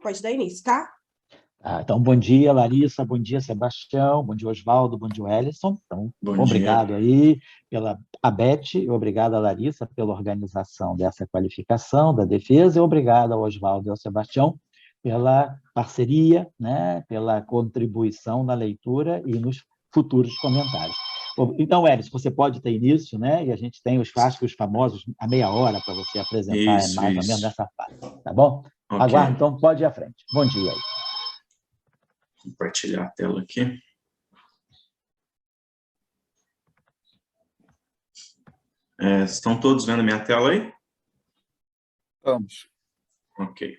Pode dar início, tá? Então, bom dia, Larissa, bom dia, Sebastião, bom dia, Osvaldo, bom dia, Wellington. Então, Bom obrigado dia. aí a Beth, e obrigado a Larissa pela organização dessa qualificação da defesa, e obrigado ao Osvaldo e ao Sebastião pela parceria, né, pela contribuição na leitura e nos futuros comentários. Então, Wellington, você pode ter início, né? E a gente tem os famosos a meia hora para você apresentar mais ou menos nessa fase, tá bom? Ok. Aguardo, então, pode ir à frente. Bom dia aí. Compartilhar a tela aqui. Estão todos vendo a minha tela aí? Vamos. Ok.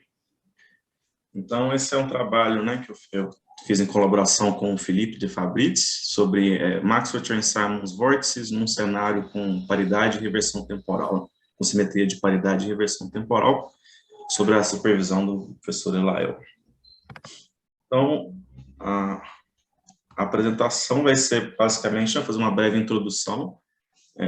Então, esse é um trabalho, né, que eu fiz em colaboração com o Felipe de Fabrizi sobre Maxwell-Chern-Simons vórtices num cenário com paridade e reversão temporal, com simetria de paridade e reversão temporal, sobre a supervisão do professor Elael. Então, a apresentação vai ser, basicamente, fazer uma breve introdução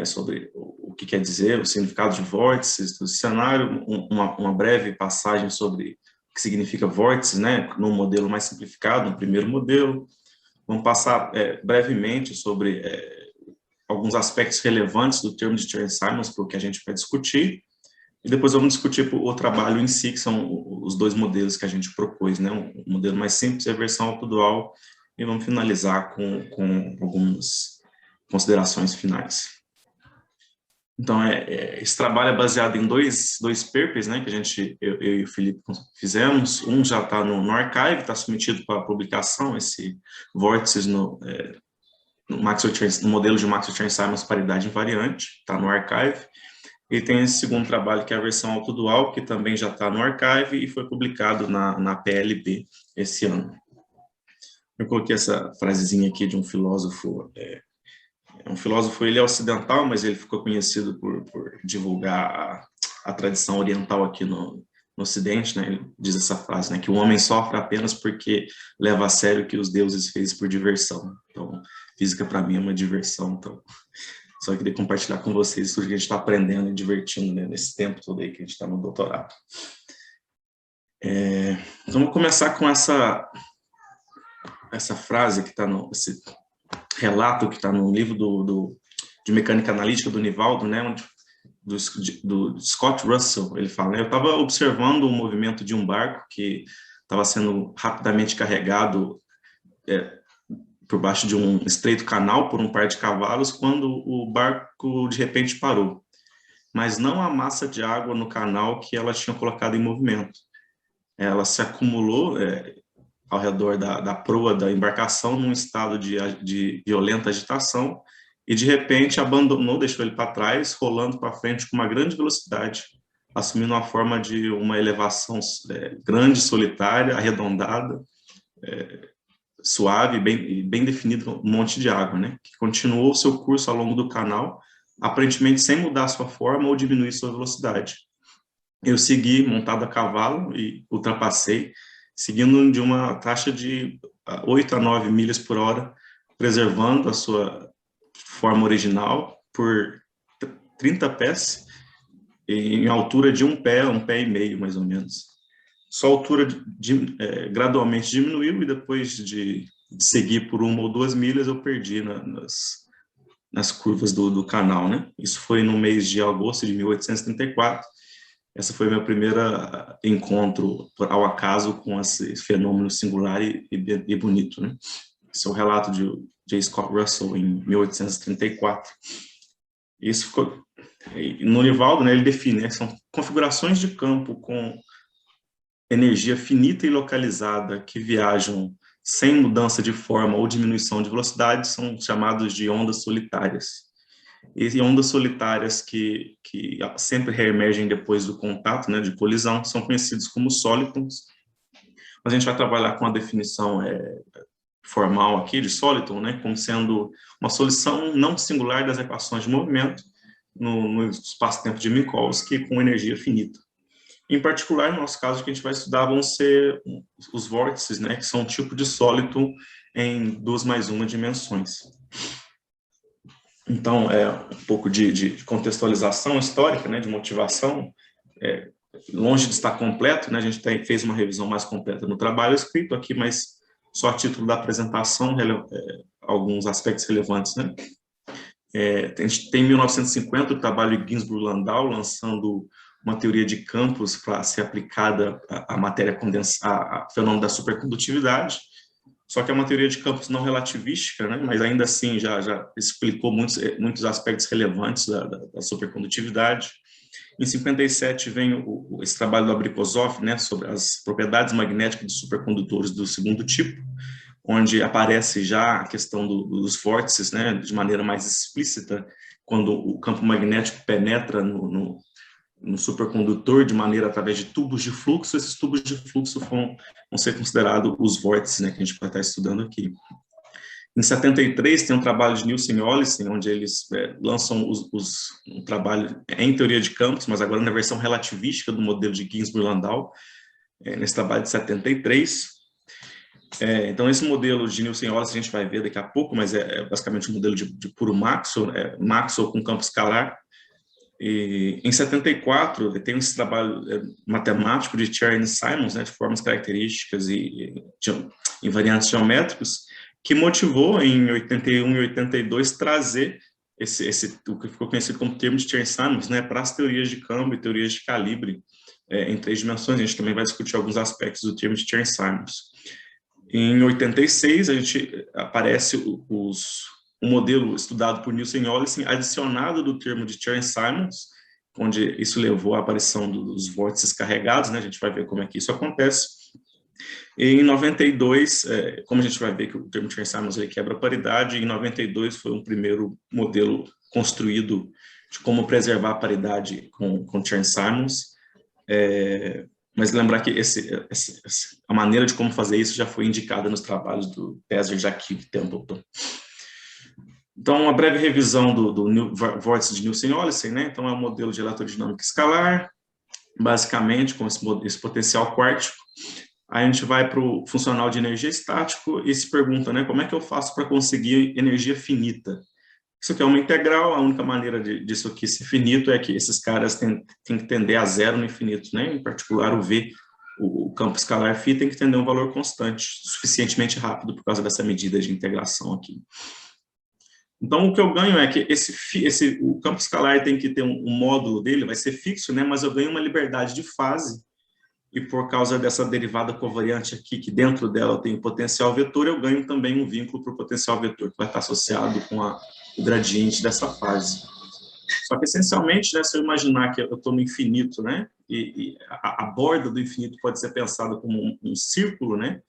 sobre o que quer dizer, o significado de vórtices do cenário, uma breve passagem sobre o que significa vórtices, né, no modelo mais simplificado, no primeiro modelo. Vamos passar brevemente sobre alguns aspectos relevantes do termo de Chern-Simons, para o que a gente vai discutir, e depois vamos discutir o trabalho em si, que são os dois modelos que a gente propôs, né, um modelo mais simples e a versão autodual, e vamos finalizar com algumas considerações finais. Então, esse trabalho é baseado em dois papers, né, que eu e o Felipe fizemos. Um já está no Archive, está submetido para publicação, esse vórtices no modelo de Maxwell-Chern-Simons paridade invariante, está no Archive. E tem esse segundo trabalho, que é a versão autodual, que também já está no Archive e foi publicado na PLB esse ano. Eu coloquei essa frasezinha aqui de um filósofo, ele é ocidental, mas ele ficou conhecido por divulgar a tradição oriental aqui no Ocidente, né? Ele diz essa frase, né, que o homem sofre apenas porque leva a sério o que os deuses fez por diversão. Então, física para mim é uma diversão, então só queria compartilhar com vocês tudo que a gente está aprendendo e divertindo, né, nesse tempo todo aí que a gente está no doutorado. Então, vamos começar com essa frase que está esse relato que está no livro de mecânica analítica do Nivaldo, né, do Scott Russell. Ele fala, né, eu estava observando o movimento de um barco que estava sendo rapidamente carregado por baixo de um estreito canal por um par de cavalos, quando o barco de repente parou, mas não a massa de água no canal que ela tinha colocado em movimento. Ela se acumulou ao redor da proa da embarcação num estado de violenta agitação e, de repente, abandonou, deixou ele para trás, rolando para frente com uma grande velocidade, assumindo a forma de uma elevação grande, solitária, arredondada, suave, bem definido, um monte de água, né, que continuou seu curso ao longo do canal, aparentemente sem mudar sua forma ou diminuir sua velocidade. Eu segui montado a cavalo e ultrapassei, seguindo de uma taxa de 8 a 9 milhas por hora, preservando a sua forma original por 30 pés, em altura de um pé e meio, mais ou menos. Sua altura gradualmente diminuiu e depois de seguir por 1 ou 2 milhas, eu perdi nas curvas do canal, né? Isso foi no mês de agosto de 1834. Essa foi meu primeiro encontro, ao acaso, com esse fenômeno singular e bonito, né? Esse é o relato de J. Scott Russell, em 1834. Isso ficou... No Nivaldo, né, ele define, né, são configurações de campo com energia finita e localizada que viajam sem mudança de forma ou diminuição de velocidade, são chamados de ondas solitárias. E ondas solitárias que sempre reemergem depois do contato, né, de colisão, são conhecidos como solitons. Mas a gente vai trabalhar com a definição formal aqui de soliton, né, como sendo uma solução não singular das equações de movimento no espaço-tempo de Minkowski com energia finita. Em particular, no nosso caso, o que a gente vai estudar vão ser os vórtices, né, que são um tipo de soliton em 2+1 dimensões. Então, um pouco de contextualização histórica, né, de motivação. longe de estar completo, né? A gente fez uma revisão mais completa no trabalho escrito aqui, mas só a título da apresentação, alguns aspectos relevantes, né? A gente tem em 1950 o trabalho de Ginzburg-Landau, lançando uma teoria de campos para ser aplicada à matéria condensada, ao fenômeno da supercondutividade, só que é uma teoria de campos não relativística, né? Mas ainda assim já explicou muitos aspectos relevantes da supercondutividade. Em 57 vem esse trabalho do Abrikosov, né, sobre as propriedades magnéticas de supercondutores do segundo tipo, onde aparece já a questão dos vórtices, né, de maneira mais explícita, quando o campo magnético penetra no supercondutor de maneira através de tubos de fluxo. Esses tubos de fluxo vão ser considerados os vórtices, né, que a gente vai estar estudando aqui. Em 73 tem um trabalho de Nielsen e Olesen, onde eles lançam um trabalho em teoria de campos, mas agora na versão relativística do modelo de Ginzburg-Landau, nesse trabalho de 73. Então, esse modelo de Nielsen e Olesen a gente vai ver daqui a pouco, mas é basicamente um modelo de puro Maxwell, Maxwell com campo escalar. E, em 74, tem esse trabalho matemático de Cherny e Simons, né, de formas características e invariantes geométricos, que motivou em 81 e 82 trazer o que ficou conhecido como termo de Cherny-Simons, né, para as teorias de câmbio e teorias de calibre em 3 dimensões. A gente também vai discutir alguns aspectos do termo de Cherny-Simons. Em 86, aparece o modelo estudado por Nielsen e Olesen, adicionado do termo de Cherny-Simons, onde isso levou à aparição dos vórtices carregados, né? A gente vai ver como é que isso acontece. E em 92, como a gente vai ver que o termo Cherny-Simons ele quebra a paridade, em 92 foi um primeiro modelo construído de como preservar a paridade com Cherny-Simons. Mas lembrar que a maneira de como fazer isso já foi indicada nos trabalhos do Pesar, Jaquib e Templeton. Então, uma breve revisão do vórtice de Nielsen e Olesen, né? Então, é um modelo de eletrodinâmica escalar, basicamente com esse potencial quártico. Aí a gente vai para o funcional de energia estático e se pergunta, né, como é que eu faço para conseguir energia finita? Isso aqui é uma integral, a única maneira disso aqui ser finito é que esses caras têm que tender a zero no infinito, né? Em particular, o V, o campo escalar φ, tem que tender um valor constante, suficientemente rápido por causa dessa medida de integração aqui. Então, o que eu ganho é que o campo escalar tem que ter um módulo dele, vai ser fixo, né? Mas eu ganho uma liberdade de fase, e por causa dessa derivada covariante aqui, que dentro dela tem o potencial vetor, eu ganho também um vínculo para o potencial vetor, que vai estar associado com o gradiente dessa fase. Só que, essencialmente, né, se eu imaginar que eu estou no infinito, né, e a borda do infinito pode ser pensada como um círculo, né,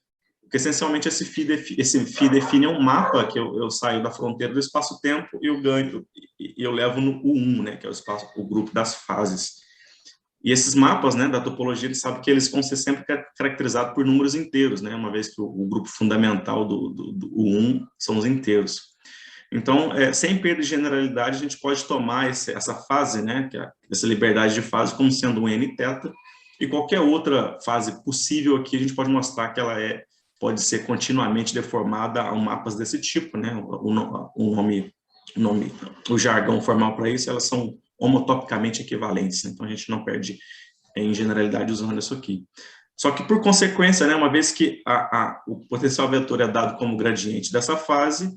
porque, essencialmente, esse φ define um mapa que eu saio da fronteira do espaço-tempo e eu ganho, e eu levo no U1, né, que é o grupo das fases. E esses mapas, né, da topologia, eles sabem que eles vão ser sempre caracterizados por números inteiros, né, uma vez que o grupo fundamental do U1 são os inteiros. Então, sem perda de generalidade, a gente pode tomar essa fase, né, que é essa liberdade de fase, como sendo um n-teta, e qualquer outra fase possível aqui, a gente pode mostrar que ela pode ser continuamente deformada a mapas desse tipo, né, o jargão formal para isso, elas são homotopicamente equivalentes, né? Então a gente não perde em generalidade usando isso aqui. Só que, por consequência, né, uma vez que o potencial vetor é dado como gradiente dessa fase,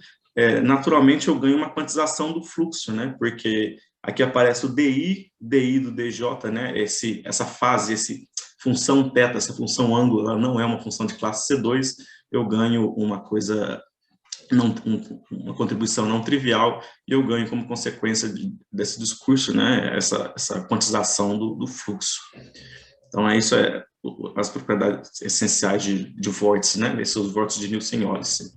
naturalmente eu ganho uma quantização do fluxo, né, porque aqui aparece o DI do DJ, né, essa fase, função θ, essa função ângulo, ela não é uma função de classe C2, eu ganho uma coisa, uma contribuição não trivial, e eu ganho como consequência desse discurso, né, essa quantização do fluxo. Então, isso as propriedades essenciais de vórtice, né, esses vórtices de Nielsen e Olesen.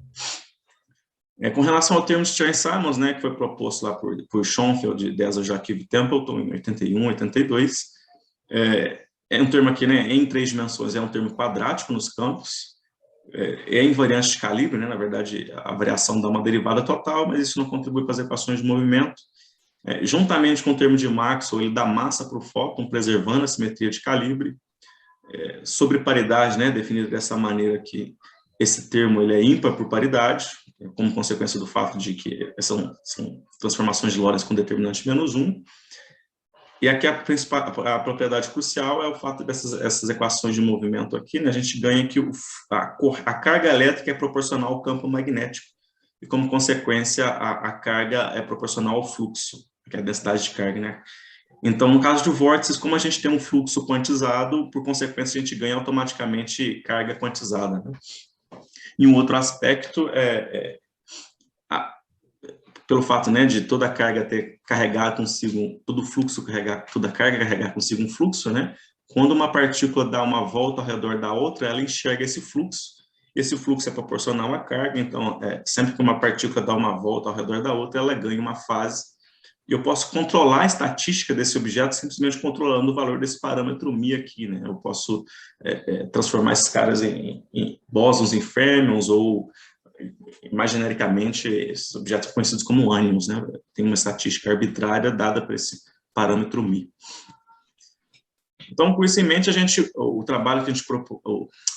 Com relação ao termo de Cherny-Simons, né, que foi proposto lá por Schoenfeld, Deza, Jaquib e Templeton, em 81, 82, um termo aqui, né, em 3 dimensões, é um termo quadrático nos campos, é invariante de calibre, né? Na verdade, a variação dá uma derivada total, mas isso não contribui para as equações de movimento. Juntamente com o termo de Maxwell, ele dá massa para o fóton, preservando a simetria de calibre. Sobre paridade, né, definido dessa maneira que esse termo ele é ímpar por paridade, como consequência do fato de que são transformações de Lorentz com determinante -1. E aqui a propriedade crucial é o fato dessas equações de movimento aqui, né? A gente ganha que a carga elétrica é proporcional ao campo magnético, e como consequência a carga é proporcional ao fluxo, que é a densidade de carga, né? Então, no caso de vórtices, como a gente tem um fluxo quantizado, por consequência a gente ganha automaticamente carga quantizada, né? E um outro aspecto pelo fato, né, de toda a carga ter carregado consigo, todo o fluxo carregar, toda a carga carregar consigo um fluxo, né, quando uma partícula dá uma volta ao redor da outra, ela enxerga esse fluxo é proporcional à carga, então, sempre que uma partícula dá uma volta ao redor da outra, ela ganha uma fase, e eu posso controlar a estatística desse objeto simplesmente controlando o valor desse parâmetro μ aqui, né, eu posso transformar esses caras em bósons, em férmions, ou imaginericamente, esses objetos são conhecidos como ânions, né? Tem uma estatística arbitrária dada para esse parâmetro μ. Então, com isso em mente, o trabalho que a gente propôs,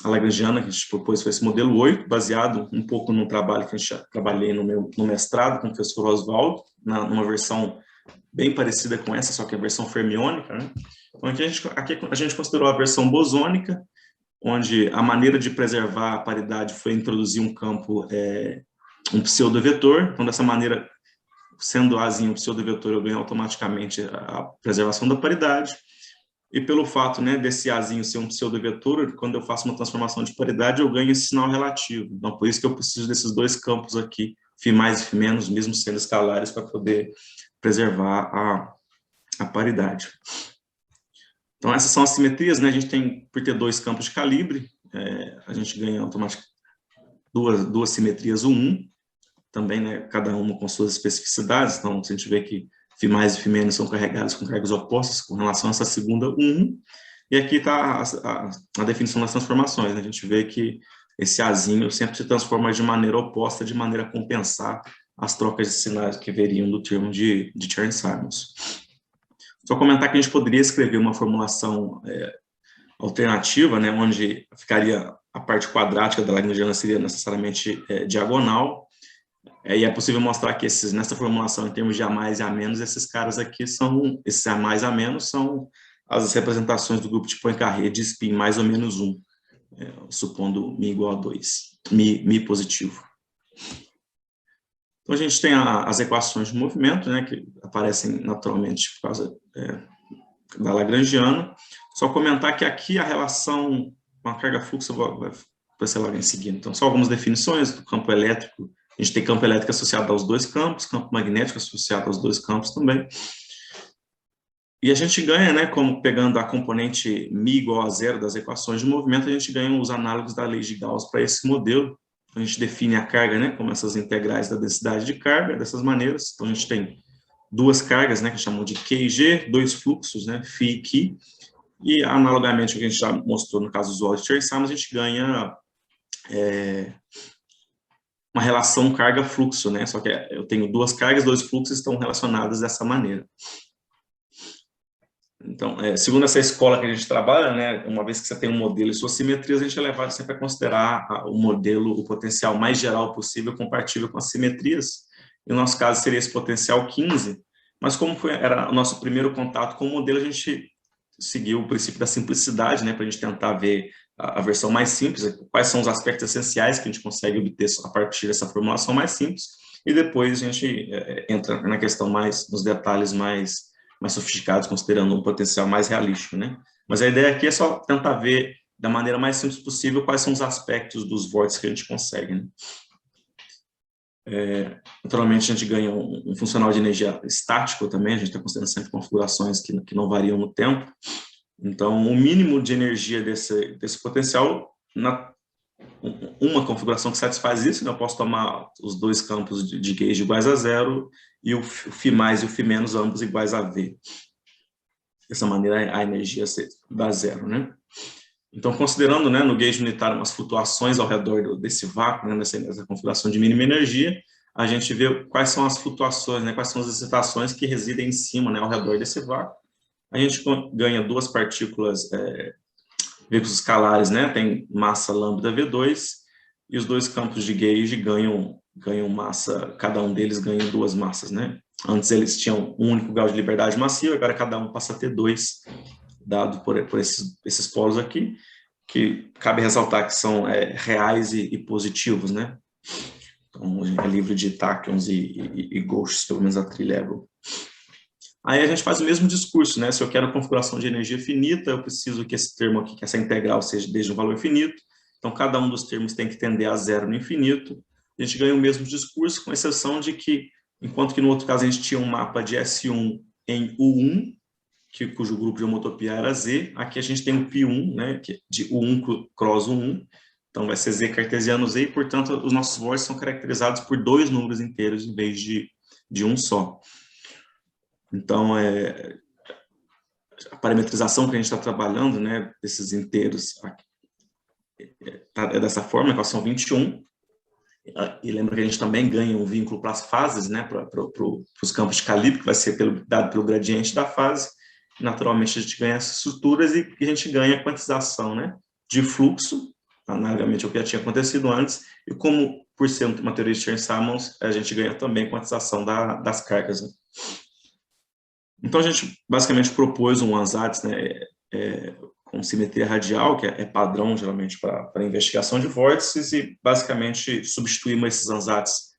a lagrangiana que a gente propôs foi esse modelo 8, baseado um pouco no trabalho que trabalhei no mestrado com o professor Oswaldo, numa versão bem parecida com essa, só que a versão fermiônica, né? Então, aqui a gente considerou a versão bosônica, onde a maneira de preservar a paridade foi introduzir um campo, um pseudo-vetor. Então, dessa maneira, sendo Azinho um pseudo-vetor, eu ganho automaticamente a preservação da paridade. E pelo fato, né, desse Azinho ser um pseudo-vetor, quando eu faço uma transformação de paridade, eu ganho esse sinal relativo. Então, por isso que eu preciso desses dois campos aqui, φ mais e φ menos, mesmo sendo escalares, para poder preservar a paridade. Então, essas são as simetrias, né? A gente tem, por ter dois campos de calibre, a gente ganha automaticamente duas simetrias U1, também, né? Cada uma com suas especificidades. Então, se a gente vê que φ mais e φ menos são carregados com cargas opostas com relação a essa segunda U1, e aqui está a definição das transformações, né? A gente vê que esse Azinho sempre se transforma de maneira oposta, de maneira a compensar as trocas de sinais que veriam do termo de Chern-Simons. Só comentar que a gente poderia escrever uma formulação alternativa, né, onde ficaria a parte quadrática da lagrangiana seria necessariamente diagonal, e é possível mostrar que nessa formulação, em termos de A mais e A menos, esses caras aqui esses A mais e A menos são as representações do grupo de Poincaré de spin mais ou menos 1, supondo μ igual a 2, μ positivo. Então, a gente tem as equações de movimento, né, que aparecem naturalmente por causa da lagrangiana. Só comentar que aqui a relação com a carga-fluxo vai ser logo em seguida. Então, só algumas definições do campo elétrico. A gente tem campo elétrico associado aos dois campos, campo magnético associado aos dois campos também. E a gente ganha, né, como pegando a componente μ igual a zero das equações de movimento, a gente ganha os análogos da lei de Gauss para esse modelo. A gente define a carga, né, como essas integrais da densidade de carga, dessas maneiras. Então, a gente tem duas cargas, né, que chamam de Q e G, dois fluxos, né, φ e Q, e analogamente o que a gente já mostrou no caso usual de Chern-Simons, a gente ganha uma relação carga-fluxo, né, só que eu tenho duas cargas, dois fluxos estão relacionados dessa maneira. Então, segundo essa escola que a gente trabalha, né, uma vez que você tem um modelo e suas simetrias, a gente é levado sempre a considerar o modelo, o potencial mais geral possível, compatível com as simetrias. E no nosso caso seria esse potencial 15, mas como era o nosso primeiro contato com o modelo, a gente seguiu o princípio da simplicidade, né, para a gente tentar ver a versão mais simples, quais são os aspectos essenciais que a gente consegue obter a partir dessa formulação mais simples, e depois a gente entra na questão nos detalhes mais sofisticados, considerando um potencial mais realístico, né? Mas a ideia aqui é só tentar ver da maneira mais simples possível quais são os aspectos dos vórtices que a gente consegue, né? Naturalmente, a gente ganha um funcional de energia estático também, a gente está considerando sempre configurações que não variam no tempo. Então, o mínimo de energia desse potencial, uma configuração que satisfaz isso, né? Eu posso tomar os dois campos de gauge iguais a zero e o φ mais e o φ menos ambos iguais a V. Dessa maneira, a energia dá zero, né? Então, considerando, né, no gauge unitário umas flutuações ao redor desse vácuo, né, nessa configuração de mínima energia, a gente vê quais são as flutuações, né, quais são as excitações que residem em cima, né, ao redor desse vácuo. A gente ganha duas partículas veículos escalares, né, tem massa lambda V2, e os dois campos de gauge ganham massa, cada um deles ganha duas massas, né, Antes eles tinham um único grau de liberdade massiva, agora cada um passa a ter 2, dado por esses polos aqui, que cabe ressaltar que são reais e positivos, né? Então, é livre de tachyons e ghosts, pelo menos a Tri-level. Aí a gente faz o mesmo discurso, né? Se eu quero configuração de energia finita, eu preciso que esse termo aqui, que essa integral seja desde um valor finito. Então, cada um dos termos tem que tender a zero no infinito. A gente ganha o mesmo discurso, com exceção de que, enquanto que no outro caso a gente tinha um mapa de S1 em U1, cujo grupo de homotopia era Z, aqui a gente tem o π1, né, de U1 cross U1, então vai ser Z cartesiano Z, e, portanto, os nossos vórtices são caracterizados por 2 números inteiros em vez de um só. Então, a parametrização que a gente está trabalhando, né, desses inteiros, é dessa forma, equação 21, e lembra que a gente também ganha um vínculo para as fases, né, para os campos de calibre, que vai ser dado pelo gradiente da fase. Naturalmente, a gente ganha essas estruturas e a gente ganha a quantização, né, de fluxo, analogamente ao que já tinha acontecido antes, e como, por ser uma teoria de Chern-Simons, a gente ganha também a quantização das cargas, né. Então, a gente basicamente propôs um ansatz, né, com simetria radial, que é padrão, geralmente, para investigação de vórtices, e basicamente substituímos esses ansatz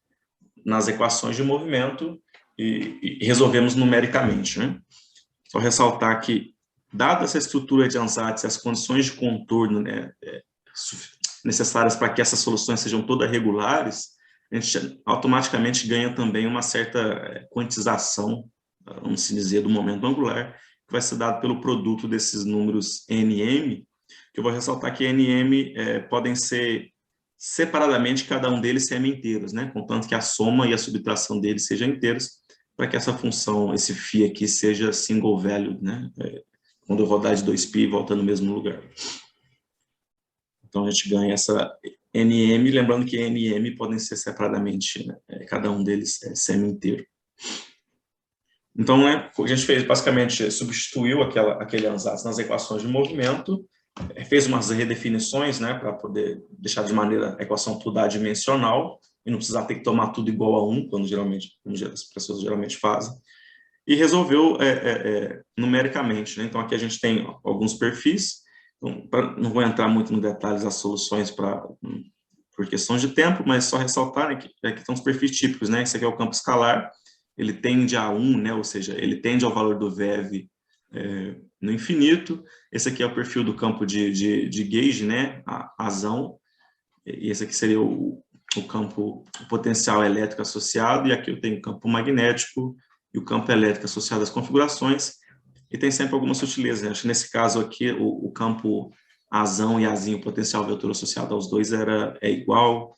nas equações de movimento e resolvemos numericamente, né. Só ressaltar que, dada essa estrutura de ansatz e as condições de contorno, né, necessárias para que essas soluções sejam todas regulares, a gente automaticamente ganha também uma certa quantização, vamos se dizer, do momento angular, que vai ser dado pelo produto desses números NM, que eu vou ressaltar que NM podem ser separadamente, cada um deles semi-inteiros, né, contanto que a soma e a subtração deles sejam inteiros, para que essa função, esse φ aqui, seja single value, né, quando eu rodar de 2π, volta no mesmo lugar. Então, a gente ganha essa NM, lembrando que NM podem ser separadamente, né, cada um deles semi-inteiro. Então, né, a gente fez, basicamente, substituiu aquele ansatz nas equações de movimento, fez umas redefinições, né, para poder deixar de maneira a equação toda adimensional, e não precisar ter que tomar tudo igual a 1, como as pessoas geralmente fazem, e resolveu numericamente, né? Então, aqui a gente tem alguns perfis, então, não vou entrar muito no detalhes das soluções por questão de tempo, mas só ressaltar, né, que aqui estão os perfis típicos, né? Esse aqui é o campo escalar, ele tende a 1, né? Ou seja, ele tende ao valor do VEV no infinito. Esse aqui é o perfil do campo de gauge, né? A azão, e esse aqui seria o potencial elétrico associado, e aqui eu tenho o campo magnético e o campo elétrico associado às configurações, e tem sempre alguma sutileza. Acho que nesse caso aqui, o campo azão e azinho, o potencial vetor associado aos dois é igual.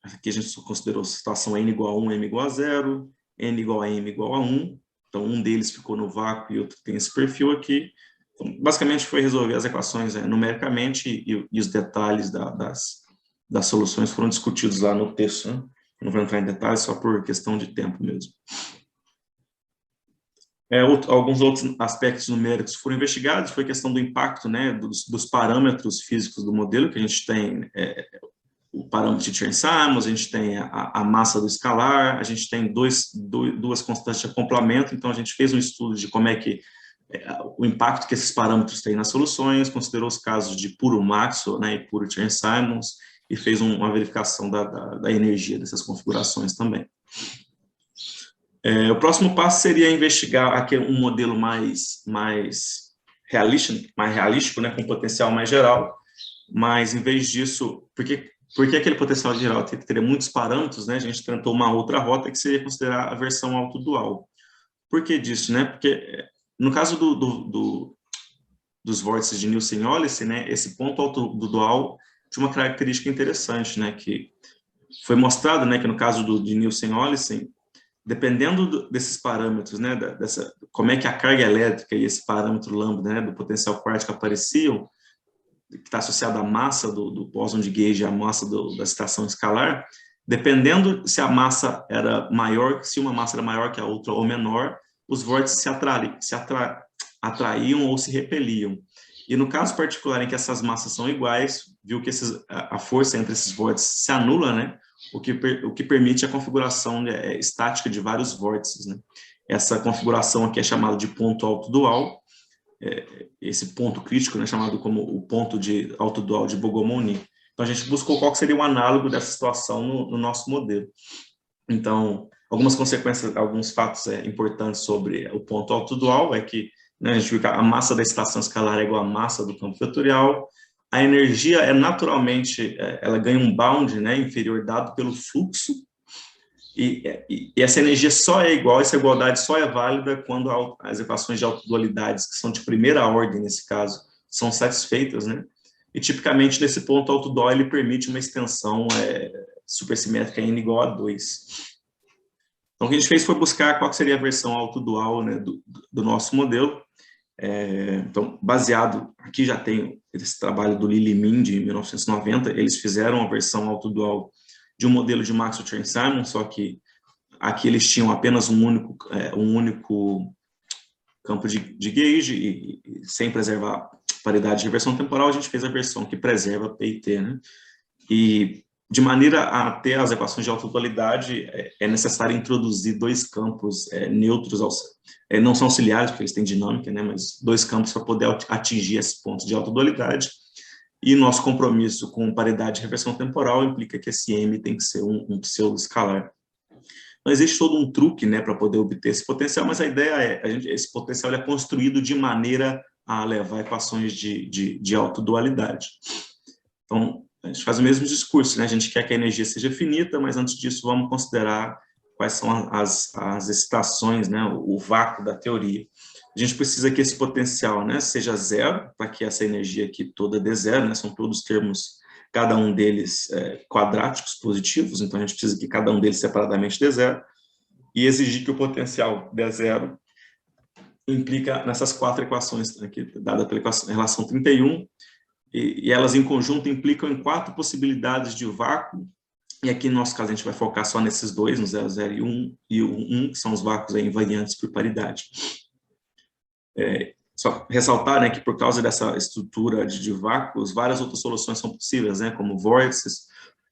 Aqui a gente considerou a situação n igual a 1, m igual a 0, n igual a m igual a 1, então um deles ficou no vácuo e outro tem esse perfil aqui. Então, basicamente foi resolver as equações numericamente, e os detalhes das soluções foram discutidos lá no texto, né? Não vou entrar em detalhes, só por questão de tempo mesmo. Alguns outros aspectos numéricos foram investigados, foi a questão do impacto, né, dos parâmetros físicos do modelo, que a gente tem o parâmetro de Chern-Simons, a gente tem a massa do escalar, a gente tem duas constantes de acoplamento, então a gente fez um estudo de como é que o impacto que esses parâmetros têm nas soluções, considerou os casos de puro Maxwell, né, e puro Chern-Simons, e fez uma verificação da energia dessas configurações também. O próximo passo seria investigar aqui um modelo mais realístico, né, com potencial mais geral, mas em vez disso, porque aquele potencial geral teria muitos parâmetros, né, a gente tentou uma outra rota que seria considerar a versão autodual. Por que disso, né? Porque no caso dos vórtices de Nielsen e Ollice, né, esse ponto autodual tinha uma característica interessante, né, que foi mostrado, né, que no caso de Nielsen e Ollice, dependendo desses parâmetros, né, como é que a carga elétrica e esse parâmetro lambda, né, do potencial quântico apareciam, que está associado à massa do bóson de gauge, à massa da estação escalar, dependendo se a massa era maior, se uma massa era maior que a outra ou menor, os vórtices se atraíam ou se repeliam. E no caso particular em que essas massas são iguais, viu que a força entre esses vórtices se anula, né? o que permite a configuração estática de vários vórtices, né? Essa configuração aqui é chamada de ponto autodual, esse ponto crítico, né, chamado como o ponto de autodual de Bogomolny. Então, a gente buscou qual seria o análogo dessa situação no nosso modelo. Então, algumas consequências, alguns fatos importantes sobre o ponto autodual é que, né, a gente viu que a massa da estação escalar é igual à massa do campo vetorial, a energia naturalmente, ela ganha um bound, né, inferior dado pelo fluxo, e essa energia só é igual, essa igualdade só é válida quando as equações de autodualidades, que são de primeira ordem nesse caso, são satisfeitas, né? E tipicamente nesse ponto autodual ele permite uma extensão supersimétrica n igual a 2. Então o que a gente fez foi buscar qual seria a versão autodual, né, do nosso modelo. Então, baseado, aqui já tem esse trabalho do Lili Min de 1990, eles fizeram a versão autodual de um modelo de Maxwell-Chern-Simons, só que aqui eles tinham apenas um único campo de gauge e sem preservar paridade de reversão temporal, a gente fez a versão que preserva P e T, né? E de maneira a ter as equações de autodualidade, é necessário introduzir dois campos neutros, não são auxiliares, porque eles têm dinâmica, né? Mas dois campos para poder atingir esse ponto de autodualidade. E nosso compromisso com paridade de reversão temporal implica que esse M tem que ser um pseudo-escalar. Então, existe todo um truque, né, para poder obter esse potencial, mas a ideia esse potencial é construído de maneira a levar equações de autodualidade. Então, a gente faz o mesmo discurso, né? A gente quer que a energia seja finita, mas antes disso vamos considerar quais são as excitações, né, o vácuo da teoria. A gente precisa que esse potencial, né, seja zero, para que essa energia aqui toda dê zero, né, são todos termos, cada um deles quadráticos positivos, então a gente precisa que cada um deles separadamente dê zero, e exigir que o potencial dê zero implica nessas quatro equações aqui, dada pela relação 31, e elas em conjunto implicam em quatro possibilidades de vácuo, e aqui no nosso caso a gente vai focar só nesses dois, no 0, 0 e o 1, que são os vácuos invariantes por paridade. Só ressaltar, né, que por causa dessa estrutura de vácuos, várias outras soluções são possíveis, né, como vórtices,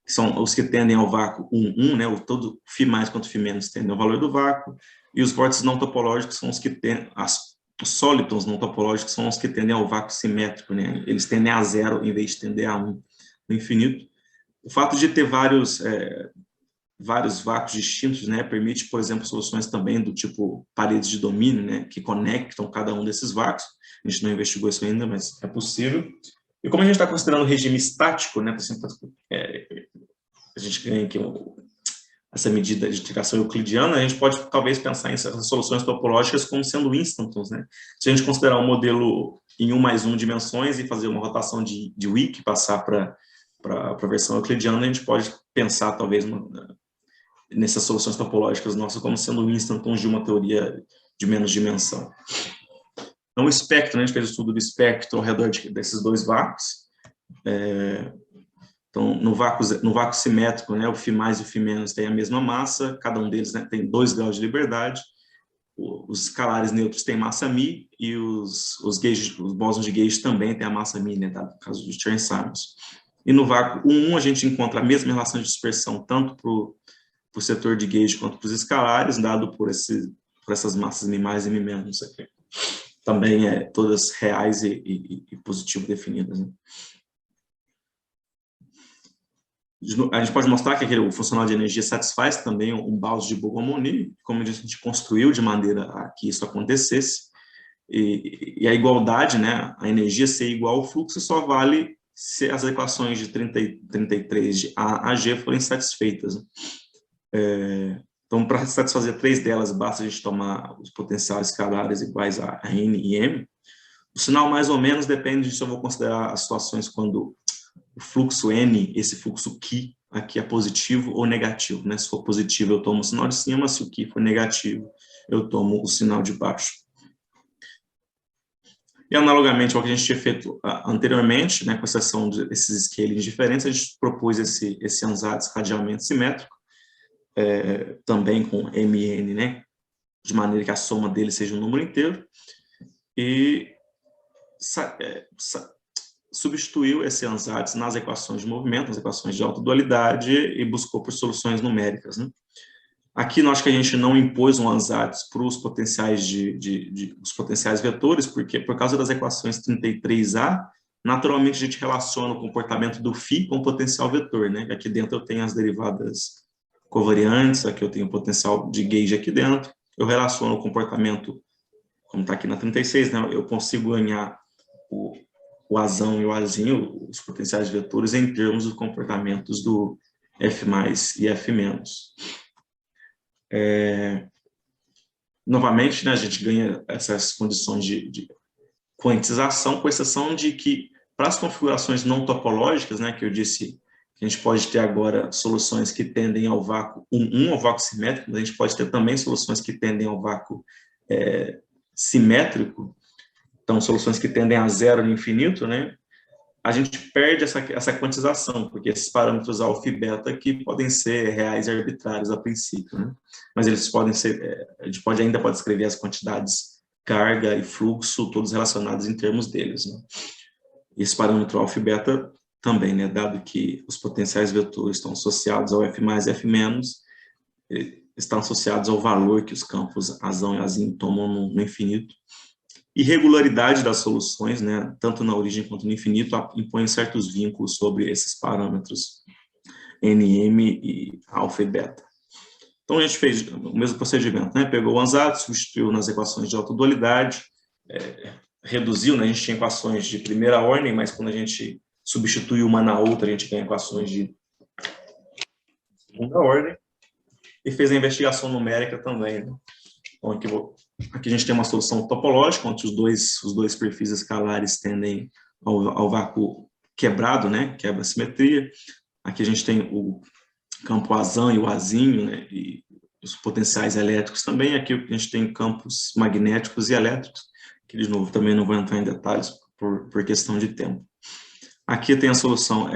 que são os que tendem ao vácuo 1, 1, né, todo φ mais quanto φ menos tendem ao valor do vácuo, e os vórtices não topológicos são os que tendem, os solitons não topológicos são os que tendem ao vácuo simétrico, né, eles tendem a zero em vez de tender a 1 no infinito. O fato de ter vários vácuos distintos, né, permite, por exemplo, soluções também do tipo paredes de domínio, né, que conectam cada um desses vácuos. A gente não investigou isso ainda, mas é possível. E como a gente está considerando regime estático, né, a gente ganha aqui essa medida de integração euclidiana, a gente pode talvez pensar em essas soluções topológicas como sendo instantons, né? Se a gente considerar um modelo em 1 mais 1 dimensões e fazer uma rotação de Wick, passar para a versão euclidiana, a gente pode pensar talvez nessas soluções topológicas nossas como sendo instantons de uma teoria de menos dimensão. Então, o espectro, né, a gente fez o estudo do espectro ao redor desses dois vácuos. Então, no vácuo simétrico, né, o φ mais e o φ menos têm a mesma massa, cada um deles, né, tem 2 graus de liberdade, os escalares neutros têm massa μ, e os bósons de gauge também têm a massa μ, né, no caso de Chern-Simons. E no vácuo 1, a gente encontra a mesma relação de dispersão, tanto para o setor de gauge quanto para os escalares, dado por essas massas μ mais e μ menos aqui. Também todas reais e positivo definidas, né? A gente pode mostrar que o funcional de energia satisfaz também um bound de Bogomolny, como a gente construiu de maneira a que isso acontecesse, e a igualdade, né, a energia ser igual ao fluxo só vale se as equações de 33 de A a G forem satisfeitas, né? Então, para satisfazer 3 delas, basta a gente tomar os potenciais escalares iguais a N e M. O sinal mais ou menos depende de se eu vou considerar as situações quando o fluxo N, esse fluxo Q, aqui é positivo ou negativo, né? Se for positivo, eu tomo o sinal de cima, se o Q for negativo, eu tomo o sinal de baixo. E, analogamente ao que a gente tinha feito anteriormente, né, com exceção desses scalings diferentes, a gente propôs esse ansatz radialmente simétrico, também com MN, né, de maneira que a soma dele seja um número inteiro, e substituiu esse ansatz nas equações de movimento, nas equações de autodualidade, e buscou por soluções numéricas, né? Aqui, nós acho que a gente não impôs um ansatz para os potenciais os potenciais vetores, porque por causa das equações 33A, naturalmente a gente relaciona o comportamento do φ com o potencial vetor, né? Aqui dentro eu tenho as derivadas covariantes, aqui eu tenho o potencial de gauge aqui dentro, eu relaciono o comportamento, como está aqui na 36, né? Eu consigo ganhar o Azão e o Azinho, os potenciais vetores, em termos dos comportamentos do F+, e F-. Novamente, né, a gente ganha essas condições de quantização, com exceção de que, para as configurações não topológicas, né, que eu disse que a gente pode ter agora soluções que tendem ao vácuo 1, ao vácuo simétrico, mas a gente pode ter também soluções que tendem ao vácuo simétrico, então soluções que tendem a zero no infinito, né, a gente perde essa quantização, porque esses parâmetros alfa e beta aqui podem ser reais e arbitrários a princípio, né? Mas eles podem ser, a gente ainda pode escrever as quantidades carga e fluxo, todos relacionados em termos deles, né? Esse parâmetro alfa e beta também, né, dado que os potenciais vetores estão associados ao F+, e F-, estão associados ao valor que os campos Azão e Azinho tomam no infinito. Irregularidade das soluções, né, tanto na origem quanto no infinito, impõe certos vínculos sobre esses parâmetros NM e alfa e beta. Então, a gente fez o mesmo procedimento, né, pegou o ansatz, substituiu nas equações de autodualidade, reduziu, né, a gente tinha equações de primeira ordem, mas quando a gente substitui uma na outra, a gente ganha equações de segunda ordem, e fez a investigação numérica também, né. Então, aqui a gente tem uma solução topológica, onde os dois perfis escalares tendem ao vácuo quebrado, né, quebra a simetria. Aqui a gente tem o campo Azão e o Azinho, né, e os potenciais elétricos também. Aqui a gente tem campos magnéticos e elétricos, que, de novo, também não vou entrar em detalhes por questão de tempo. Aqui tem a solução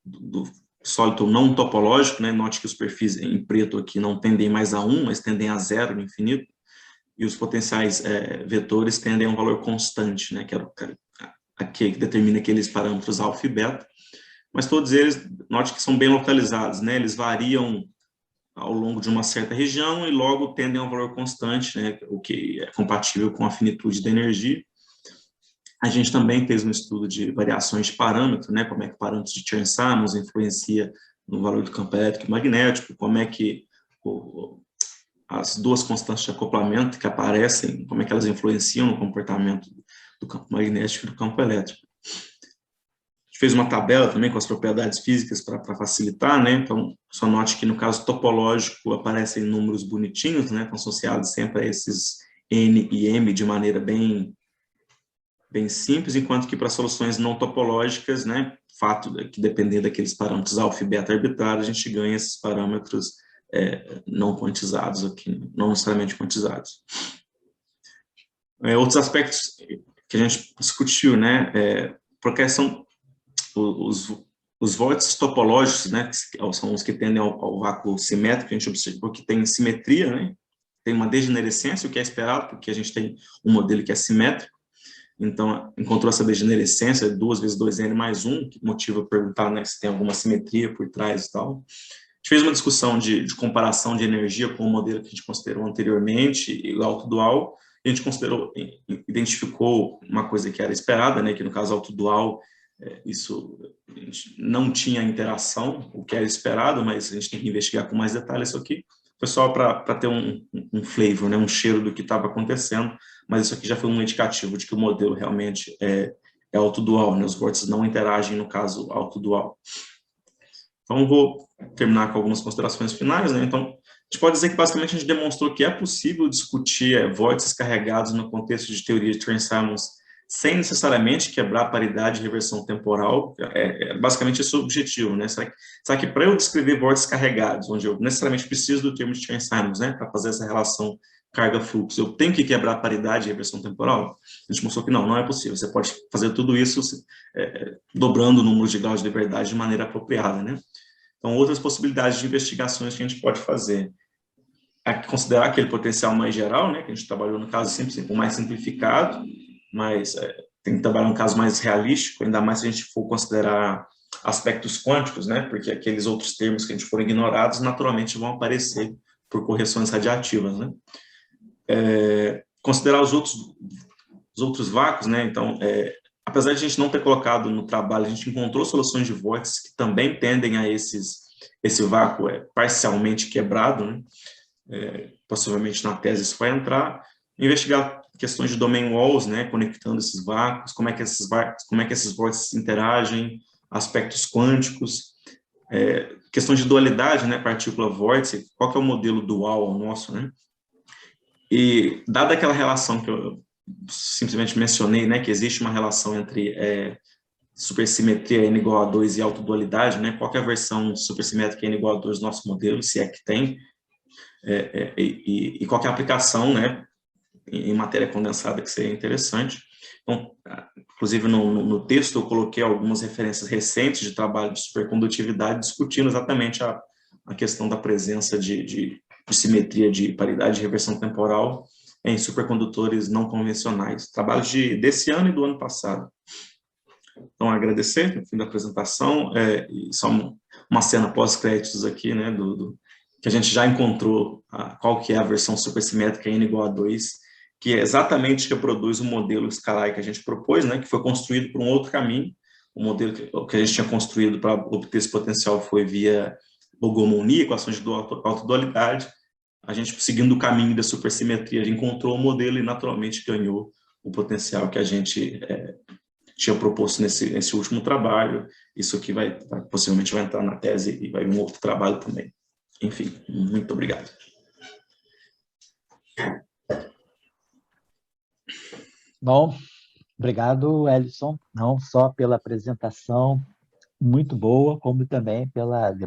do sólido não topológico, né? Note que os perfis em preto aqui não tendem mais a 1, mas tendem a 0 no infinito, e os potenciais vetores tendem a um valor constante, né? Que é aqui que determina aqueles parâmetros alfa e beta, mas todos eles, note que são bem localizados, né? Eles variam ao longo de uma certa região e logo tendem a um valor constante, né? O que é compatível com a finitude da energia. A gente também fez um estudo de variações de parâmetro, né, como é que o parâmetro de Chern-Simons influencia no valor do campo elétrico e magnético, como é que as duas constantes de acoplamento que aparecem, como é que elas influenciam no comportamento do campo magnético e do campo elétrico. A gente fez uma tabela também com as propriedades físicas para facilitar, né, então só note que no caso topológico aparecem números bonitinhos, né, associados sempre a esses N e M de maneira bem simples, enquanto que para soluções não topológicas, né, fato que dependendo daqueles parâmetros alfa e beta arbitrários, a gente ganha esses parâmetros não quantizados aqui, não necessariamente quantizados. Outros aspectos que a gente discutiu, né, porque são os vórtices topológicos, né, que são os que tendem ao vácuo simétrico, a gente observou que tem simetria, né, tem uma degenerescência, o que é esperado, porque a gente tem um modelo que é simétrico. Então, encontrou essa degenerescência, 2 vezes 2n mais 1, que motiva a perguntar, né, se tem alguma simetria por trás e tal. A gente fez uma discussão de comparação de energia com o modelo que a gente considerou anteriormente, e o autodual, e a gente identificou uma coisa que era esperada, né, que no caso autodual, isso a gente não tinha interação, o que era esperado, mas a gente tem que investigar com mais detalhes isso aqui. Foi só para ter um flavor, né, um cheiro do que estava acontecendo, mas isso aqui já foi um indicativo de que o modelo realmente é autodual, né, os vórtices não interagem no caso autodual. Então, vou terminar com algumas considerações finais, né, então, a gente pode dizer que basicamente a gente demonstrou que é possível discutir vórtices carregados no contexto de teoria de Chern-Simons sem necessariamente quebrar a paridade de reversão temporal, basicamente esse é o objetivo, né? Será que para eu descrever vórtices carregados, onde eu necessariamente preciso do termo de Chern-Simons, né, para fazer essa relação carga-fluxo, eu tenho que quebrar a paridade de reversão temporal? A gente mostrou que não é possível, você pode fazer tudo isso dobrando o número de graus de liberdade de maneira apropriada, né? Então, outras possibilidades de investigações que a gente pode fazer é considerar aquele potencial mais geral, né, que a gente trabalhou no caso sempre o mais simplificado, mas tem que trabalhar um caso mais realístico, ainda mais se a gente for considerar aspectos quânticos, né? Porque aqueles outros termos que a gente for ignorados, naturalmente vão aparecer por correções radiativas, né? Considerar os outros vácuos, né? Então, apesar de a gente não ter colocado no trabalho, a gente encontrou soluções de vórtices que também tendem a esse vácuo parcialmente quebrado, né? Possivelmente na tese isso vai entrar. Investigar questões de domain walls, né? Conectando esses vácuos, como é que esses vórtices interagem, aspectos quânticos, questões de dualidade, né? Partícula-vórtice, qual que é o modelo dual nosso, né? E, dada aquela relação que eu simplesmente mencionei, né, que existe uma relação entre supersimetria n igual a 2 e autodualidade, né, qual que é a versão supersimétrica n igual a 2 do nosso modelo, se é que tem, e qual que é a aplicação, né, em matéria condensada, que seria interessante. Então, inclusive no texto eu coloquei algumas referências recentes de trabalho de supercondutividade discutindo exatamente a questão da presença de simetria de paridade de reversão temporal em supercondutores não convencionais. Trabalhos desse ano e do ano passado. Então, agradecer no fim da apresentação, e só uma cena pós-créditos aqui, né, que a gente já encontrou qual que é a versão supersimétrica n igual a 2, que exatamente reproduz o modelo escalar que a gente propôs, né, que foi construído por um outro caminho. O modelo que a gente tinha construído para obter esse potencial foi via logomonia, equações de autodualidade. A gente, seguindo o caminho da supersimetria, a gente encontrou o modelo e naturalmente ganhou o potencial que a gente tinha proposto nesse último trabalho. Isso aqui possivelmente vai entrar na tese e vai um outro trabalho também. Enfim, muito obrigado. Bom, obrigado, Elison, não só pela apresentação muito boa, como também pela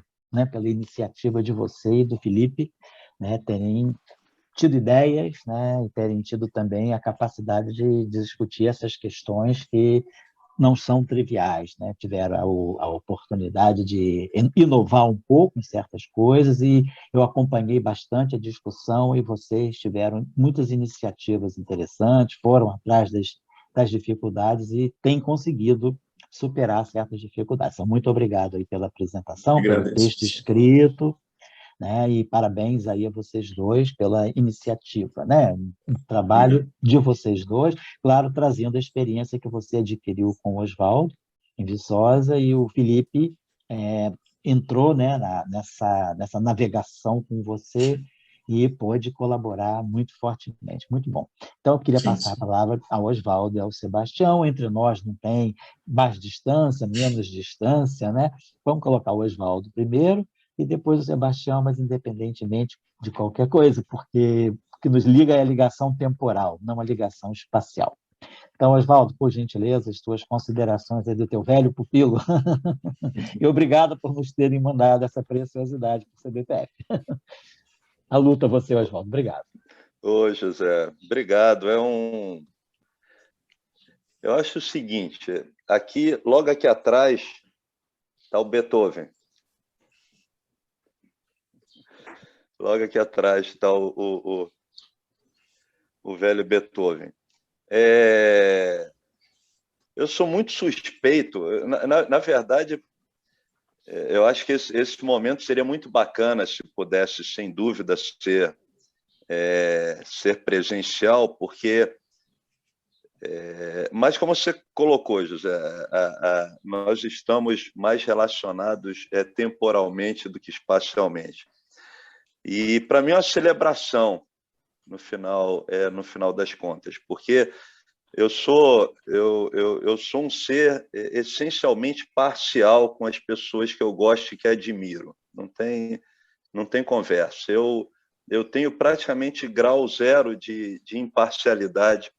iniciativa de você e do Felipe, né, terem tido ideias, né, e terem tido também a capacidade de discutir essas questões que não são triviais, né? Tiveram a oportunidade de inovar um pouco em certas coisas e eu acompanhei bastante a discussão e vocês tiveram muitas iniciativas interessantes, foram atrás das dificuldades e têm conseguido superar certas dificuldades. Então, muito obrigado aí pela apresentação, pelo texto escrito, né? E parabéns aí a vocês dois pela iniciativa, né? Um trabalho de vocês dois, claro, trazendo a experiência que você adquiriu com o Oswaldo, em Viçosa, e o Felipe entrou, né, nessa navegação com você e pôde colaborar muito fortemente. Muito bom. Então, eu queria passar a palavra ao Oswaldo e ao Sebastião. Entre nós não tem mais distância, menos distância, né? Vamos colocar o Oswaldo primeiro, e depois o Sebastião, mas independentemente de qualquer coisa, porque o que nos liga é a ligação temporal, não a ligação espacial. Então, Oswaldo, por gentileza, as tuas considerações aí do teu velho pupilo. E obrigado por nos terem mandado essa preciosidade para o CBPF. A luta a você, Oswaldo. Obrigado. Ô, José, obrigado. Eu acho o seguinte, logo aqui atrás, está o Beethoven. Logo aqui atrás está o velho Beethoven. Eu sou muito suspeito. Na verdade, eu acho que esse momento seria muito bacana se pudesse, sem dúvida, ser presencial, porque... mas, como você colocou, José, nós estamos mais relacionados temporalmente do que espacialmente. E, para mim, é uma celebração no final das contas, porque eu sou um ser essencialmente parcial com as pessoas que eu gosto e que admiro. Não tem conversa. Eu tenho praticamente grau zero de imparcialidade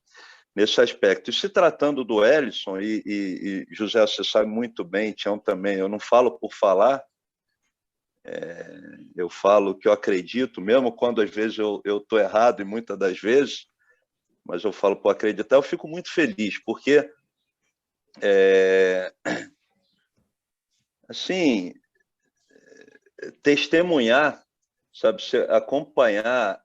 nesse aspecto. E se tratando do Elison, e José, você sabe muito bem, Tião também, eu não falo por falar, eu falo o que eu acredito, mesmo quando às vezes eu estou errado, e muitas das vezes, mas eu falo por acreditar, eu fico muito feliz, porque, assim, testemunhar, sabe, acompanhar,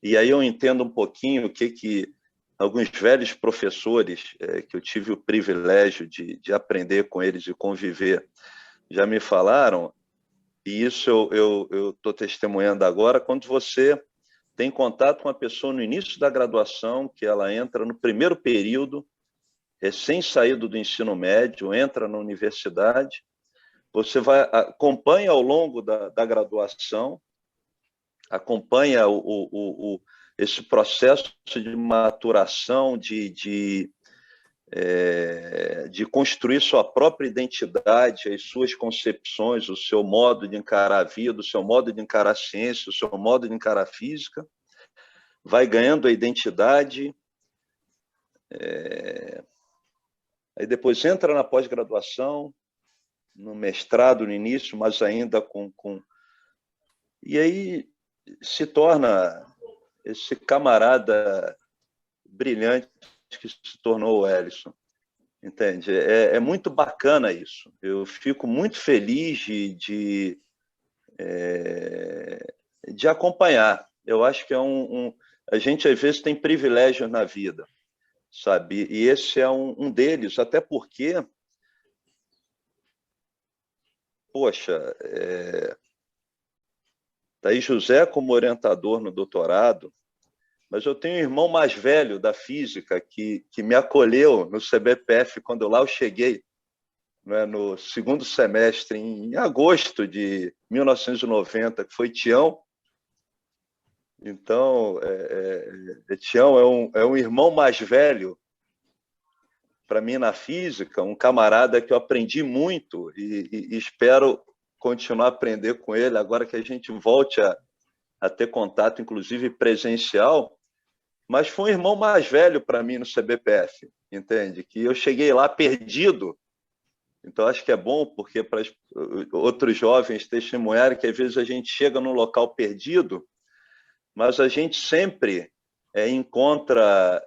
e aí eu entendo um pouquinho o que alguns velhos professores que eu tive o privilégio de aprender com eles e conviver, já me falaram, e isso eu estou testemunhando agora, quando você tem contato com a pessoa no início da graduação, que ela entra no primeiro período, recém-saído do ensino médio, entra na universidade, você acompanha ao longo da graduação, acompanha esse processo de maturação, de construir sua própria identidade, as suas concepções, o seu modo de encarar a vida, o seu modo de encarar a ciência, o seu modo de encarar a física, vai ganhando a identidade, aí depois entra na pós-graduação, no mestrado no início, mas ainda E aí se torna esse camarada brilhante que se tornou o Wellington. Entende? É muito bacana isso. Eu fico muito feliz de acompanhar. Eu acho que a gente, às vezes, tem privilégios na vida, sabe? E esse é um deles, até porque, poxa, tá aí José como orientador no doutorado, mas eu tenho um irmão mais velho da física que me acolheu no CBPF quando eu cheguei, né, no segundo semestre, em agosto de 1990, que foi Tião. Então, Tião é um irmão mais velho para mim na física, um camarada que eu aprendi muito e espero continuar a aprender com ele, agora que a gente volte a ter contato, inclusive presencial, mas foi um irmão mais velho para mim no CBPF, entende? Que eu cheguei lá perdido, então acho que é bom, porque para outros jovens testemunharem que às vezes a gente chega num local perdido, mas a gente sempre encontra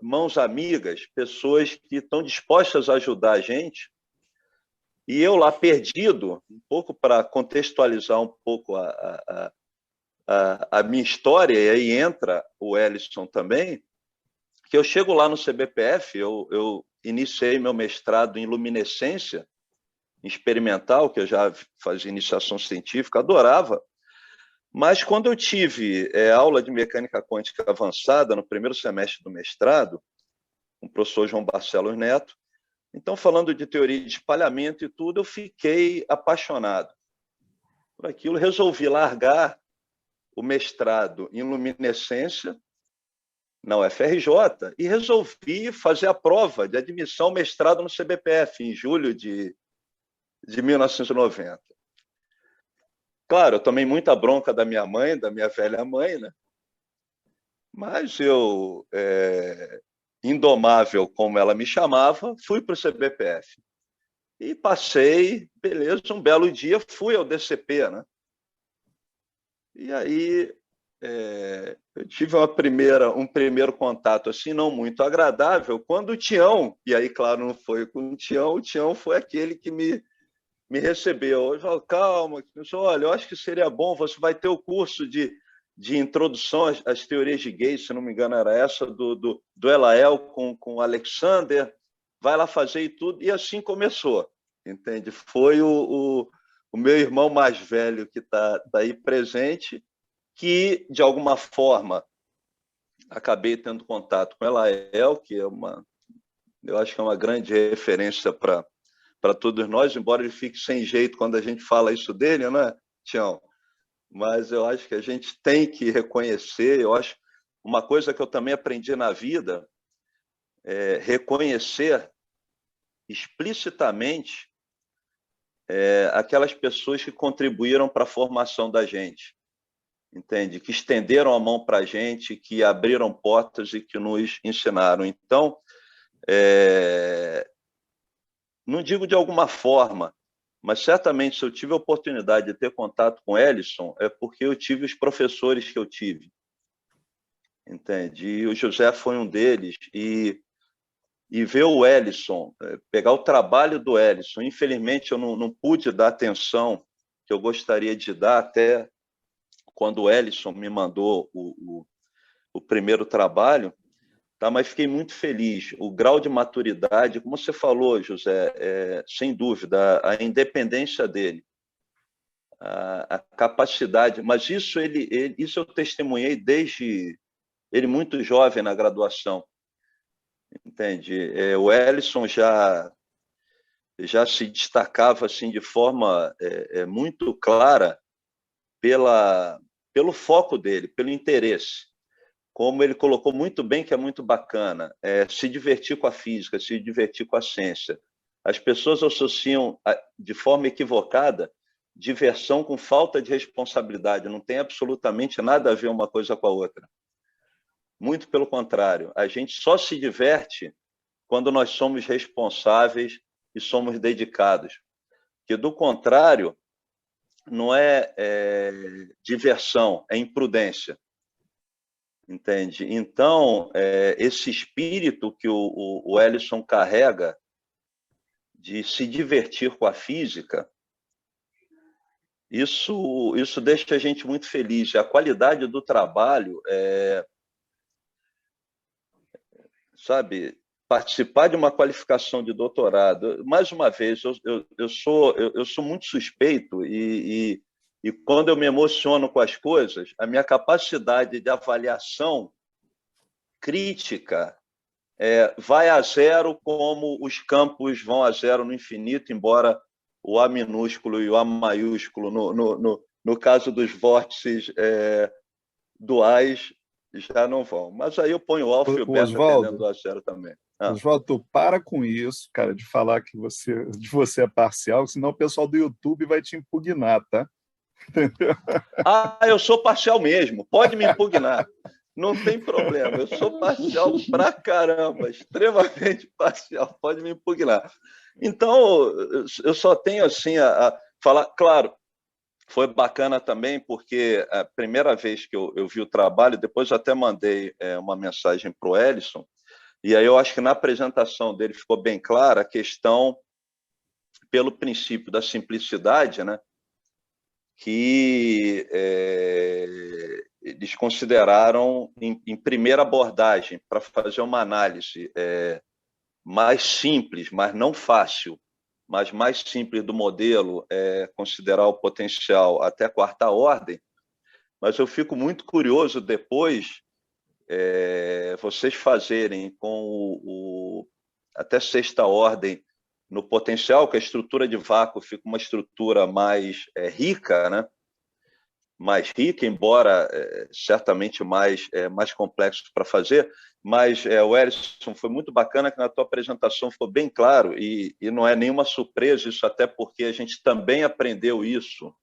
mãos amigas, pessoas que estão dispostas a ajudar a gente. E eu lá perdido, um pouco para contextualizar um pouco a minha história, e aí entra o Wellington também, que eu chego lá no CBPF, eu iniciei meu mestrado em luminescência experimental, que eu já fazia iniciação científica, adorava, mas quando eu tive aula de mecânica quântica avançada no primeiro semestre do mestrado, com o professor João Barcelos Neto, então, falando de teoria de espalhamento e tudo, eu fiquei apaixonado por aquilo, resolvi largar o mestrado em luminescência na UFRJ e resolvi fazer a prova de admissão ao mestrado no CBPF, em julho de 1990. Claro, eu tomei muita bronca da minha mãe, da minha velha mãe, né? Mas eu, indomável como ela me chamava, fui para o CBPF. E passei, beleza, um belo dia, fui ao DCP, né? E aí eu tive um primeiro contato assim, não muito agradável, quando o Tião, e aí, claro, não foi com o Tião foi aquele que me recebeu. Eu falei, calma, olha, eu acho que seria bom, você vai ter o curso de introdução às teorias de Gay, se não me engano era essa, do Elael com o Alexander, vai lá fazer e tudo, e assim começou, entende? Foi o meu irmão mais velho que está aí presente, que, de alguma forma, acabei tendo contato com Elael, que eu acho que é uma grande referência para todos nós, embora ele fique sem jeito quando a gente fala isso dele, né, Tião? Mas eu acho que a gente tem que reconhecer, eu acho, uma coisa que eu também aprendi na vida, reconhecer explicitamente aquelas pessoas que contribuíram para a formação da gente, entende? Que estenderam a mão para a gente, que abriram portas e que nos ensinaram. Então, não digo de alguma forma, mas certamente se eu tive a oportunidade de ter contato com Wellington, é porque eu tive os professores que eu tive, entende? E o José foi um deles, e ver o Wellington, pegar o trabalho do Wellington, infelizmente eu não pude dar atenção que eu gostaria de dar até quando o Wellington me mandou o primeiro trabalho, tá? Mas fiquei muito feliz. O grau de maturidade, como você falou, José, sem dúvida, a independência dele, a capacidade, mas isso eu testemunhei desde ele muito jovem na graduação, entende? O Ellison já se destacava assim de forma muito clara pelo foco dele, pelo interesse. Como ele colocou muito bem, que é muito bacana, se divertir com a física, se divertir com a ciência. As pessoas associam, de forma equivocada, diversão com falta de responsabilidade. Não tem absolutamente nada a ver uma coisa com a outra. Muito pelo contrário. A gente só se diverte quando nós somos responsáveis e somos dedicados. Porque, do contrário, não é diversão, é imprudência. Entende? Então, esse espírito que o Ellison carrega de se divertir com a física, isso deixa a gente muito feliz. A qualidade do trabalho, sabe, participar de uma qualificação de doutorado, mais uma vez, eu sou muito suspeito e quando eu me emociono com as coisas, a minha capacidade de avaliação crítica vai a zero, como os campos vão a zero no infinito, embora o A minúsculo e o A maiúsculo, no caso dos vórtices duais, já não vão. Mas aí eu ponho o alfa e o beta tendendo a zero também. Oswaldo, tu para com isso, cara, de falar que de você é parcial, senão o pessoal do YouTube vai te impugnar, tá? Eu sou parcial mesmo, pode me impugnar. Não tem problema, eu sou parcial pra caramba, extremamente parcial, pode me impugnar. Então, eu só tenho assim a falar, claro, foi bacana também, porque a primeira vez que eu vi o trabalho, depois eu até mandei uma mensagem para o Ellison, e aí eu acho que na apresentação dele ficou bem clara a questão, pelo princípio da simplicidade, né, que eles consideraram, em primeira abordagem, para fazer uma análise mais simples, mas não fácil, mas mais simples do modelo, considerar o potencial até quarta ordem. Mas eu fico muito curioso depois vocês fazerem com até sexta ordem no potencial, que a estrutura de vácuo fica uma estrutura mais rica, né? Mais rica, embora certamente mais complexo para fazer, mas o Ellison, foi muito bacana que na tua apresentação ficou bem claro, e não é nenhuma surpresa isso, até porque a gente também aprendeu isso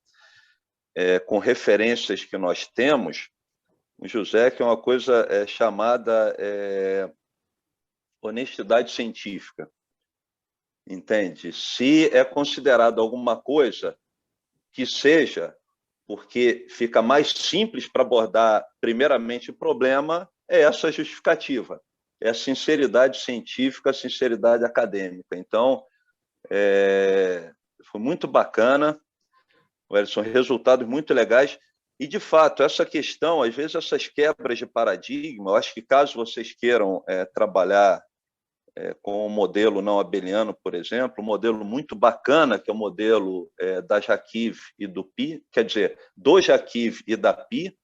com referências que nós temos, o José, que é uma coisa chamada honestidade científica. Entende? Se é considerado alguma coisa, que seja, porque fica mais simples para abordar, primeiramente, o problema, essa justificativa, é a sinceridade científica, a sinceridade acadêmica. Então, foi muito bacana, Ellison, resultados muito legais, e, de fato, essa questão, às vezes, essas quebras de paradigma, eu acho que caso vocês queiram trabalhar com o modelo não abeliano, por exemplo, um modelo muito bacana, que é o modelo da Jaquiv e do Pi, quer dizer, do Jaquiv e da Pi,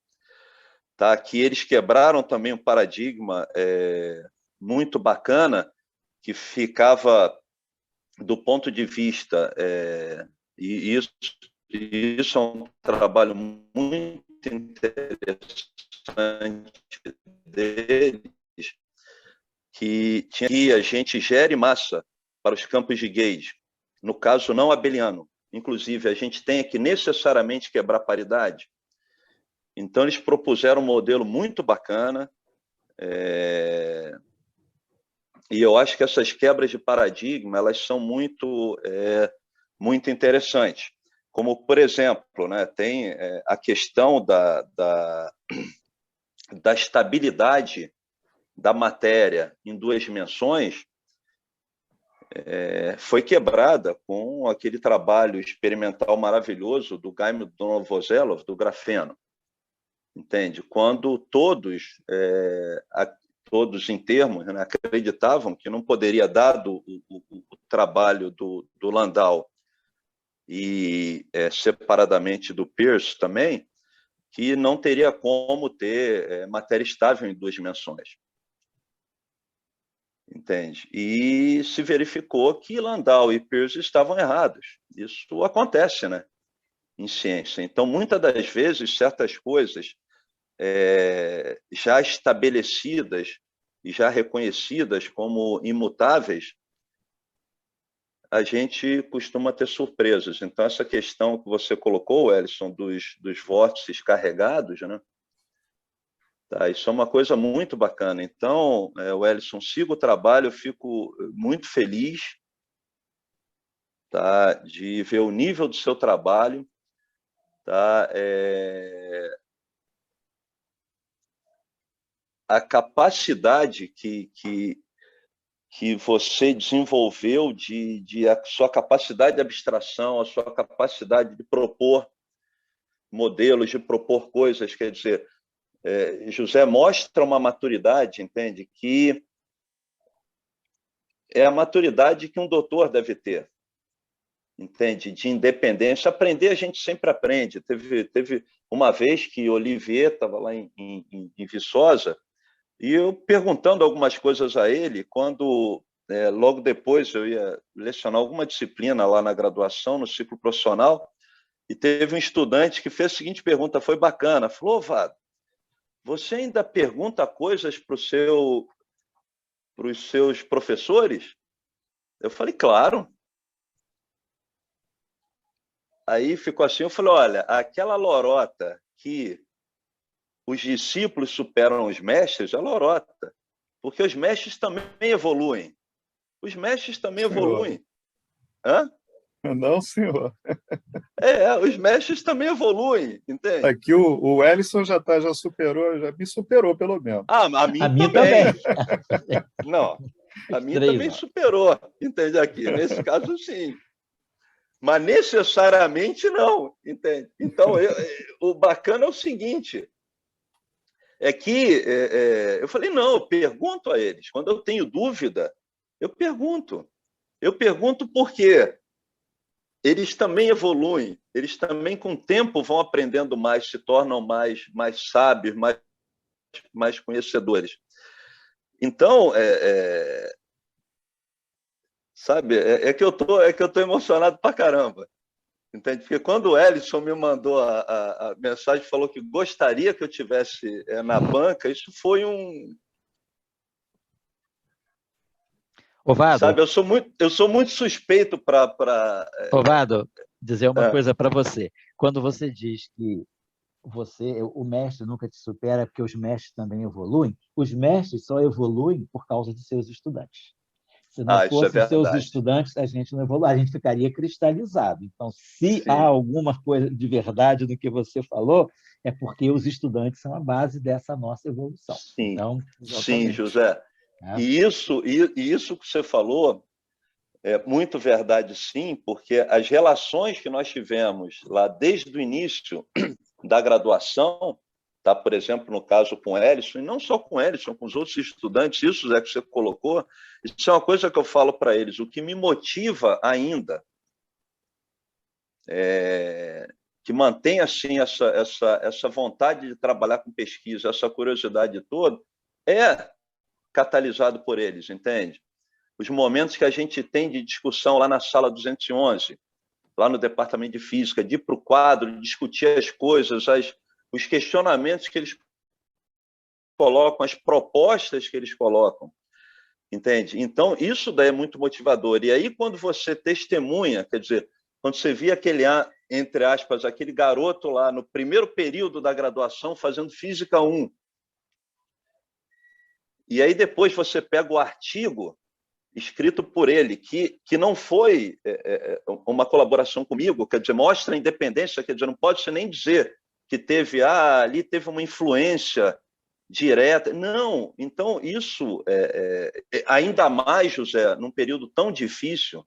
tá? Que eles quebraram também um paradigma muito bacana, que ficava do ponto de vista, e isso é um trabalho muito interessante deles, que a gente gere massa para os campos de gauge, no caso não abeliano. Inclusive, a gente tem que necessariamente quebrar paridade. Então, eles propuseram um modelo muito bacana, e eu acho que essas quebras de paradigma, elas são muito interessantes. Como, por exemplo, né, tem a questão da estabilidade da matéria em duas dimensões, foi quebrada com aquele trabalho experimental maravilhoso do Gaimel Novoselov, do grafeno. Entende? Quando todos todos em termos, né, acreditavam que não poderia, dado o trabalho do Landau e separadamente do Peirce também, que não teria como ter matéria estável em duas dimensões. Entende? E se verificou que Landau e Peirce estavam errados. Isso acontece, né, em ciência. Então, muitas das vezes, certas coisas já estabelecidas e já reconhecidas como imutáveis, a gente costuma ter surpresas. Então, essa questão que você colocou, Elison, dos vórtices carregados, né? Tá, isso é uma coisa muito bacana. Então, Elison, siga o trabalho, eu fico muito feliz, tá, de ver o nível do seu trabalho, tá, a capacidade que você desenvolveu a sua capacidade de abstração, a sua capacidade de propor modelos, de propor coisas, quer dizer, José mostra uma maturidade, entende? Que é a maturidade que um doutor deve ter, entende? De independência. Aprender, a gente sempre aprende. Teve uma vez que Olivier estava lá em Viçosa, e eu perguntando algumas coisas a ele, quando logo depois eu ia lecionar alguma disciplina lá na graduação, no ciclo profissional, e teve um estudante que fez a seguinte pergunta, foi bacana, falou: Vado, você ainda pergunta coisas para os seus professores? Eu falei: claro. Aí ficou assim, eu falei: olha, aquela lorota que os discípulos superam os mestres é lorota, porque os mestres também evoluem. Os mestres também evoluem. Hã? Não, senhor. Os mestres também evoluem, entende? Aqui o Ellison já superou, já me superou, pelo menos. A mim também. Não, a mim também superou, entende? Aqui, nesse caso, sim. Mas necessariamente não, entende? Então, o bacana é o seguinte, é que eu falei: não, eu pergunto a eles. Quando eu tenho dúvida, eu pergunto. Eu pergunto por quê. Eles também evoluem, eles também, com o tempo, vão aprendendo mais, se tornam mais sábios, mais conhecedores. Então, sabe, que eu tô emocionado pra caramba, entende? Porque quando o Ellison me mandou a mensagem, falou que gostaria que eu tivesse na banca, isso foi um... Vado, sabe, eu sou muito suspeito para... Vado, dizer uma coisa para você. Quando você diz que o mestre nunca te supera porque os mestres também evoluem, os mestres só evoluem por causa de seus estudantes. Se não fossem seus estudantes, a gente não evolui, a gente ficaria cristalizado. Então, se há alguma coisa de verdade do que você falou, é porque os estudantes são a base dessa nossa evolução. Sim, então, sim, José. E isso que você falou é muito verdade, sim, porque as relações que nós tivemos lá desde o início da graduação, tá? Por exemplo, no caso com o Ellison, e não só com o Ellison, com os outros estudantes, isso é que você colocou, isso é uma coisa que eu falo para eles, o que me motiva ainda, que mantém assim essa vontade de trabalhar com pesquisa, essa curiosidade toda, é catalisado por eles, entende? Os momentos que a gente tem de discussão lá na sala 211, lá no departamento de física, de ir para o quadro, discutir as coisas, os questionamentos que eles colocam, as propostas que eles colocam, entende? Então, isso daí é muito motivador. E aí, quando você testemunha, quer dizer, quando você via aquele, entre aspas, aquele garoto lá no primeiro período da graduação fazendo Física 1, e aí depois você pega o artigo escrito por ele, que não foi uma colaboração comigo, quer dizer, mostra a independência, quer dizer, não pode se nem dizer que teve, ali teve uma influência direta. Não, então isso, ainda mais, José, num período tão difícil,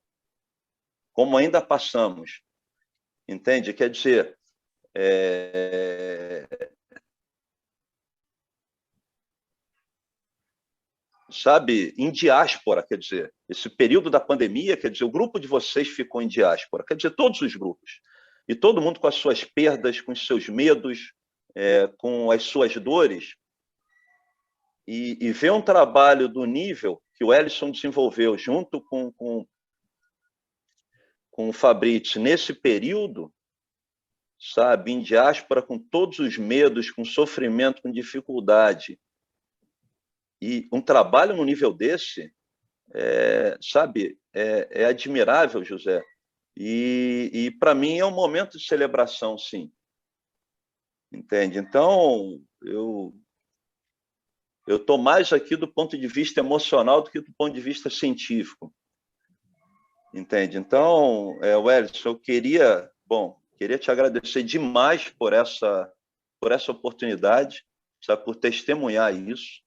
como ainda passamos, entende? Quer dizer, sabe, em diáspora, quer dizer, esse período da pandemia, quer dizer, o grupo de vocês ficou em diáspora, quer dizer, todos os grupos. E todo mundo com as suas perdas, com os seus medos, com as suas dores. E ver um trabalho do nível que o Ellison desenvolveu junto com o Fabrício nesse período, sabe, em diáspora, com todos os medos, com sofrimento, com dificuldade, e um trabalho no nível desse, sabe, é admirável, José. E para mim é um momento de celebração, sim. Entende? Então, eu estou mais aqui do ponto de vista emocional do que do ponto de vista científico. Entende? Então, Wellington, eu queria te agradecer demais por essa oportunidade, sabe, por testemunhar isso,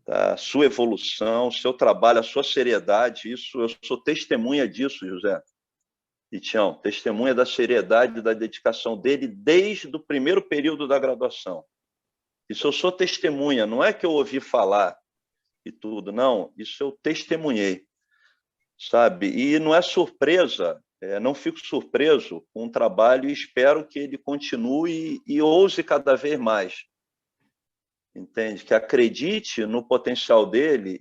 tá? A sua evolução, o seu trabalho, a sua seriedade, isso, eu sou testemunha disso, José e Tião, testemunha da seriedade e da dedicação dele desde o primeiro período da graduação. Isso eu sou testemunha, não é que eu ouvi falar e tudo, não, isso eu testemunhei, sabe? E não é surpresa, não fico surpreso com o trabalho e espero que ele continue e ouse cada vez mais, entende? Que acredite no potencial dele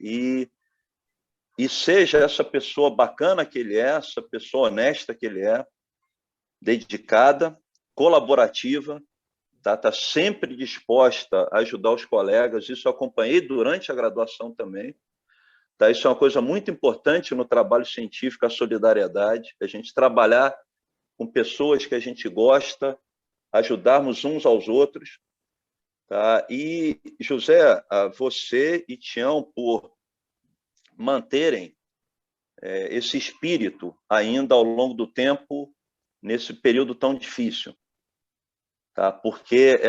e seja essa pessoa bacana que ele é, essa pessoa honesta que ele é, dedicada, colaborativa, tá sempre disposta a ajudar os colegas. Isso eu acompanhei durante a graduação também. Tá? Isso é uma coisa muito importante no trabalho científico, a solidariedade, a gente trabalhar com pessoas que a gente gosta, ajudarmos uns aos outros. Tá? E, José, você e Tião, por manterem esse espírito ainda ao longo do tempo, nesse período tão difícil. Tá? Porque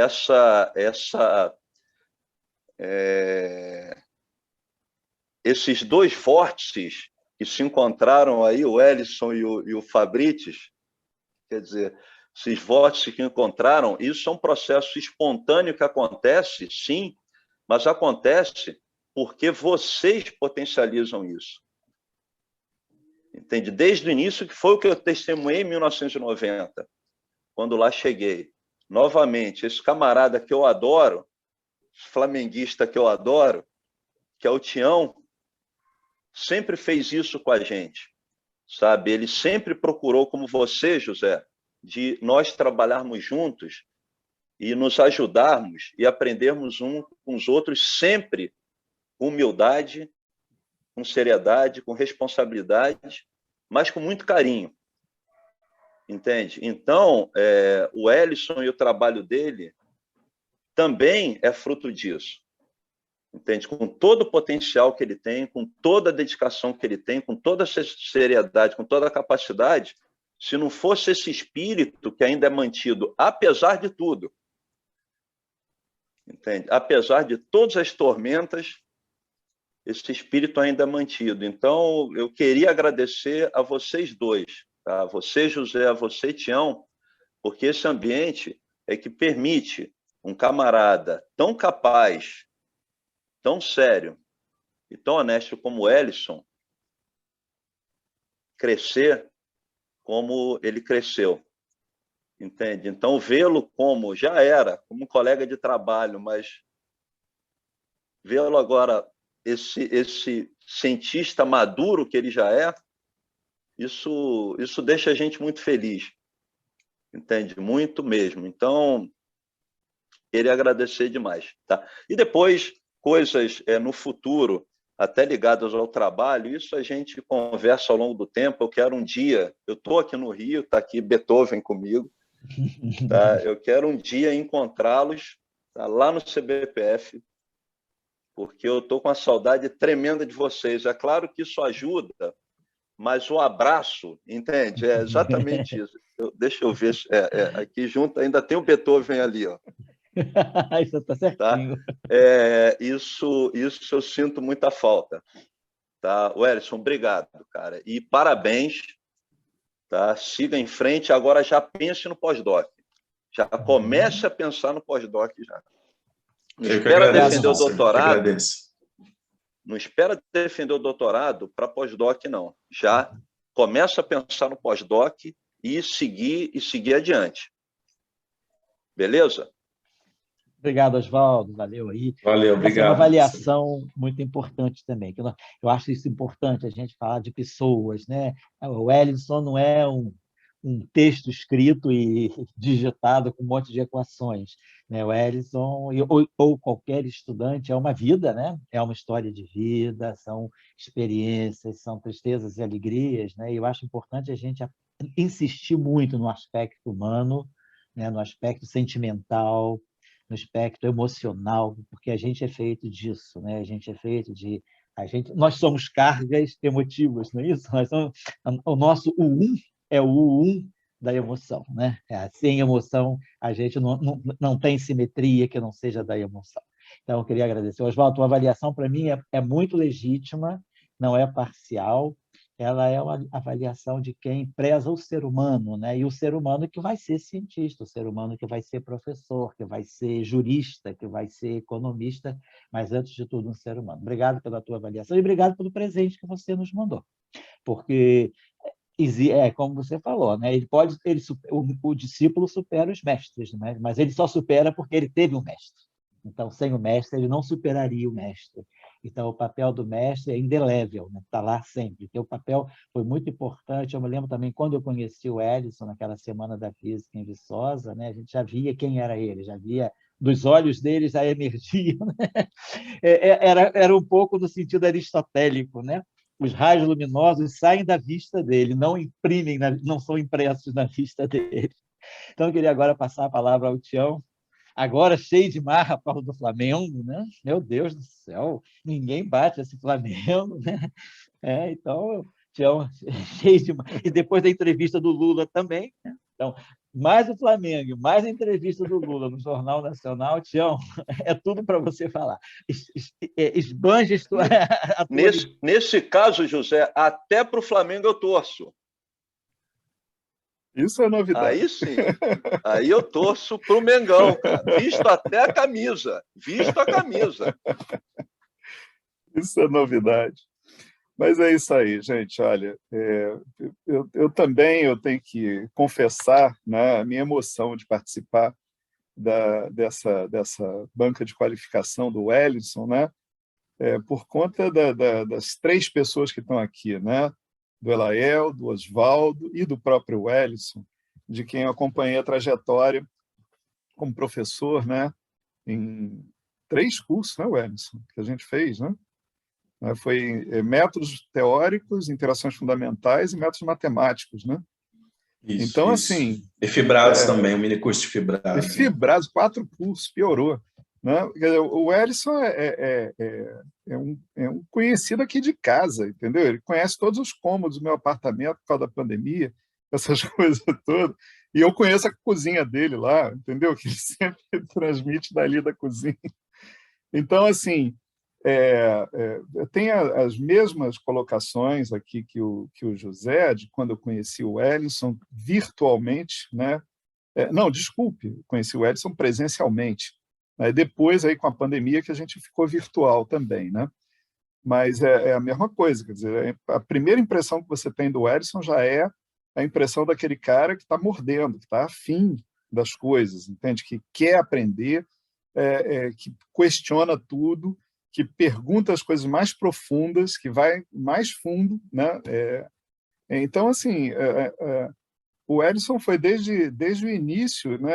esses dois vórtices que se encontraram aí, o Ellison e o Fabrites, quer dizer, esses vórtices que encontraram, isso é um processo espontâneo que acontece, sim, mas acontece porque vocês potencializam isso. Entende? Desde o início, que foi o que eu testemunhei em 1990, quando lá cheguei. Novamente, esse camarada que eu adoro, flamenguista que eu adoro, que é o Tião, sempre fez isso com a gente, sabe? Ele sempre procurou, como você, José, de nós trabalharmos juntos e nos ajudarmos e aprendermos uns com os outros, sempre com humildade, com seriedade, com responsabilidade, mas com muito carinho. Entende? Então, o Ellison e o trabalho dele também é fruto disso. Entende? Com todo o potencial que ele tem, com toda a dedicação que ele tem, com toda a seriedade, com toda a capacidade, se não fosse esse espírito que ainda é mantido, apesar de tudo, entende? Apesar de todas as tormentas, esse espírito ainda é mantido. Então, eu queria agradecer a vocês dois, tá? A você, José, a você, Tião, porque esse ambiente é que permite um camarada tão capaz, tão sério e tão honesto como o Ellison crescer como ele cresceu, entende? Então, vê-lo como já era, como um colega de trabalho, mas vê-lo agora, esse cientista maduro que ele já é, isso deixa a gente muito feliz, entende? Muito mesmo. Então, queria agradecer demais. Tá? E depois, coisas no futuro, até ligadas ao trabalho, isso a gente conversa ao longo do tempo. Eu quero um dia, eu estou aqui no Rio, está aqui Beethoven comigo, tá? Eu quero um dia encontrá-los, tá? Lá no CBPF, porque eu estou com a saudade tremenda de vocês. É claro que isso ajuda, mas o abraço, entende? É exatamente isso. Deixa eu ver, aqui junto ainda tem o Beethoven ali, ó. Isso está certinho. Tá? Isso eu sinto muita falta. Tá? Wellington, obrigado, cara. E parabéns. Tá? Siga em frente. Agora já pense no pós-doc. Já comece a pensar no pós-doc já. Não espera defender o doutorado. Não espera defender o doutorado para pós-doc, não. Já começa a pensar no pós-doc e seguir adiante. Beleza? Obrigado, Oswaldo, valeu aí. Valeu, Essa é uma obrigado. avaliação muito importante também. Eu acho isso importante, a gente falar de pessoas, né? O Wellington não é um texto escrito e digitado com um monte de equações, né? O Wellington, ou qualquer estudante, é uma vida, né? É uma história de vida, são experiências, são tristezas e alegrias, né? E eu acho importante a gente insistir muito no aspecto humano, né? No aspecto sentimental, no aspecto emocional, porque a gente é feito disso, né? A gente é feito de nós somos cargas emotivas, não é isso? O nosso U1 é o U1 da emoção, né? Sem emoção, a gente não tem simetria que não seja da emoção. Então, eu queria agradecer. Oswaldo, a tua avaliação, para mim, é muito legítima, não é parcial, ela é uma avaliação de quem preza o ser humano, né? E o ser humano que vai ser cientista, o ser humano que vai ser professor, que vai ser jurista, que vai ser economista, mas, antes de tudo, um ser humano. Obrigado pela tua avaliação e obrigado pelo presente que você nos mandou, porque como você falou, né? O discípulo supera os mestres, né? Mas ele só supera porque ele teve um mestre. Então, sem o mestre, ele não superaria o mestre. Então, o papel do mestre é indelével, né? Está lá sempre. Então, o papel foi muito importante. Eu me lembro também, quando eu conheci o Ellison, naquela Semana da Física em Viçosa, né? A gente já via quem era ele, já via dos olhos deles a energia, né? Era um pouco no sentido aristotélico, né? Os raios luminosos saem da vista dele, não são impressos na vista dele. Então, eu queria agora passar a palavra ao Tião, agora cheio de marra, Paulo do Flamengo, né? Meu Deus do céu, ninguém bate esse Flamengo, né? Então, Tião, cheio de marra. E depois da entrevista do Lula também, né? Então, mais o Flamengo, mais a entrevista do Lula no Jornal Nacional, Tião, é tudo para você falar. Esbanje a tua... Nesse caso, José, até para o Flamengo eu torço. Isso é novidade. Aí sim. Aí eu torço para o Mengão, cara. Visto até a camisa. Visto a camisa. Isso é novidade. Mas é isso aí, gente. Olha, eu também tenho que confessar, né, a minha emoção de participar dessa banca de qualificação do Wellington, né, por conta das três pessoas que estão aqui, né, do Elael, do Oswaldo e do próprio Wellington, de quem eu acompanhei a trajetória como professor, né, em 3 cursos, né, Wellington, que a gente fez, né? Foi métodos teóricos, interações fundamentais e métodos matemáticos, né? Isso, então, isso. Assim... E fibrados também, o mini curso de fibrados. E fibrados, 4 cursos, piorou. Né? O Wellington é um conhecido aqui de casa, entendeu? Ele conhece todos os cômodos do meu apartamento por causa da pandemia, essas coisas todas. E eu conheço a cozinha dele lá, entendeu? Que ele sempre transmite dali da cozinha. Então, assim... tem as mesmas colocações aqui que o José, de quando eu conheci o Wellington virtualmente, né? Não, desculpe, conheci o Wellington presencialmente. Depois, aí, com a pandemia, que a gente ficou virtual também, né? Mas é a mesma coisa, quer dizer, a primeira impressão que você tem do Wellington já é a impressão daquele cara que está mordendo, que está afim das coisas, entende? Que quer aprender, que questiona tudo, que pergunta as coisas mais profundas, que vai mais fundo, né? Então, assim, o Wellington foi desde o início, né?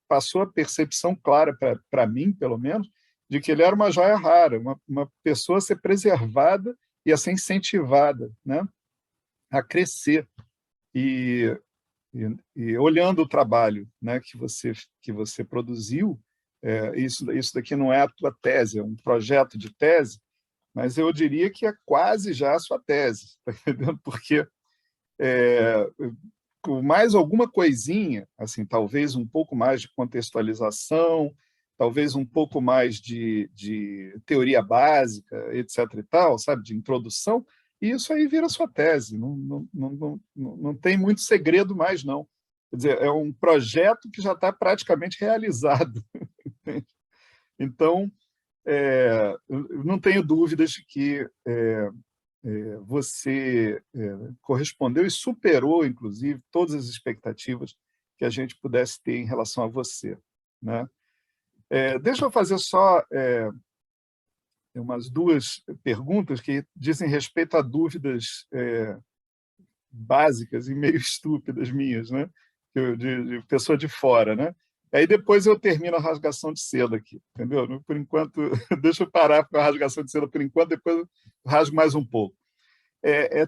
Passou a percepção clara para mim, pelo menos, de que ele era uma joia rara, uma pessoa a ser preservada e a ser incentivada, né? A crescer. E olhando o trabalho, né, que você produziu, isso daqui não é a tua tese, é um projeto de tese, mas eu diria que é quase já a sua tese, tá entendendo? Porque mais alguma coisinha, assim, talvez um pouco mais de contextualização, talvez um pouco mais de teoria básica, etc. e tal, sabe, de introdução, e isso aí vira sua tese. Não tem muito segredo mais, não. Quer dizer, é um projeto que já está praticamente realizado. Então, eu não tenho dúvidas de que você correspondeu e superou, inclusive, todas as expectativas que a gente pudesse ter em relação a você, né? Deixa eu fazer só umas duas perguntas que dizem respeito a dúvidas básicas e meio estúpidas minhas, né? De pessoa de fora, né? Aí depois eu termino a rasgação de seda aqui, entendeu? Por enquanto, deixa eu parar com a rasgação de seda por enquanto, depois eu rasgo mais um pouco.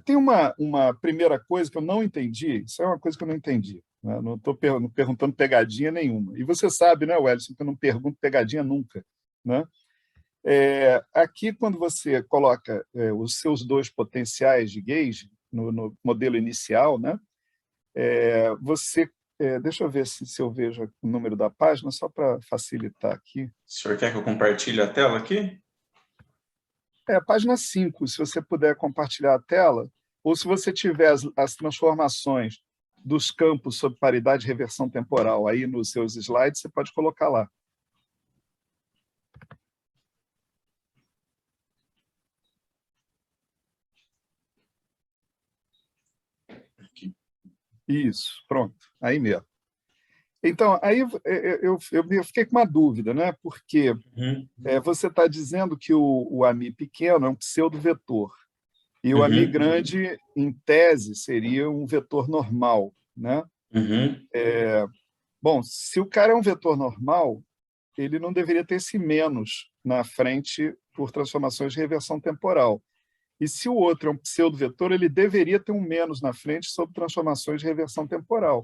Tem uma primeira coisa que eu não entendi, isso é uma coisa que eu não entendi, né? Não estou perguntando pegadinha nenhuma. E você sabe, né, Wellington, que eu não pergunto pegadinha nunca, né? Aqui, quando você coloca os seus dois potenciais de gauge no modelo inicial, né, você... deixa eu ver se eu vejo o número da página, só para facilitar aqui. O senhor quer que eu compartilhe a tela aqui? Página 5, se você puder compartilhar a tela, ou se você tiver as transformações dos campos sob paridade e reversão temporal aí nos seus slides, você pode colocar lá. Aqui. Isso, pronto, aí mesmo. Então, aí eu fiquei com uma dúvida, né? Porque você está dizendo que o AMI pequeno é um pseudo-vetor, e o AMI grande, em tese, seria um vetor normal, né? Bom, se o cara é um vetor normal, ele não deveria ter esse menos na frente por transformações de reversão temporal. E se o outro é um pseudo-vetor, ele deveria ter um menos na frente sobre transformações de reversão temporal,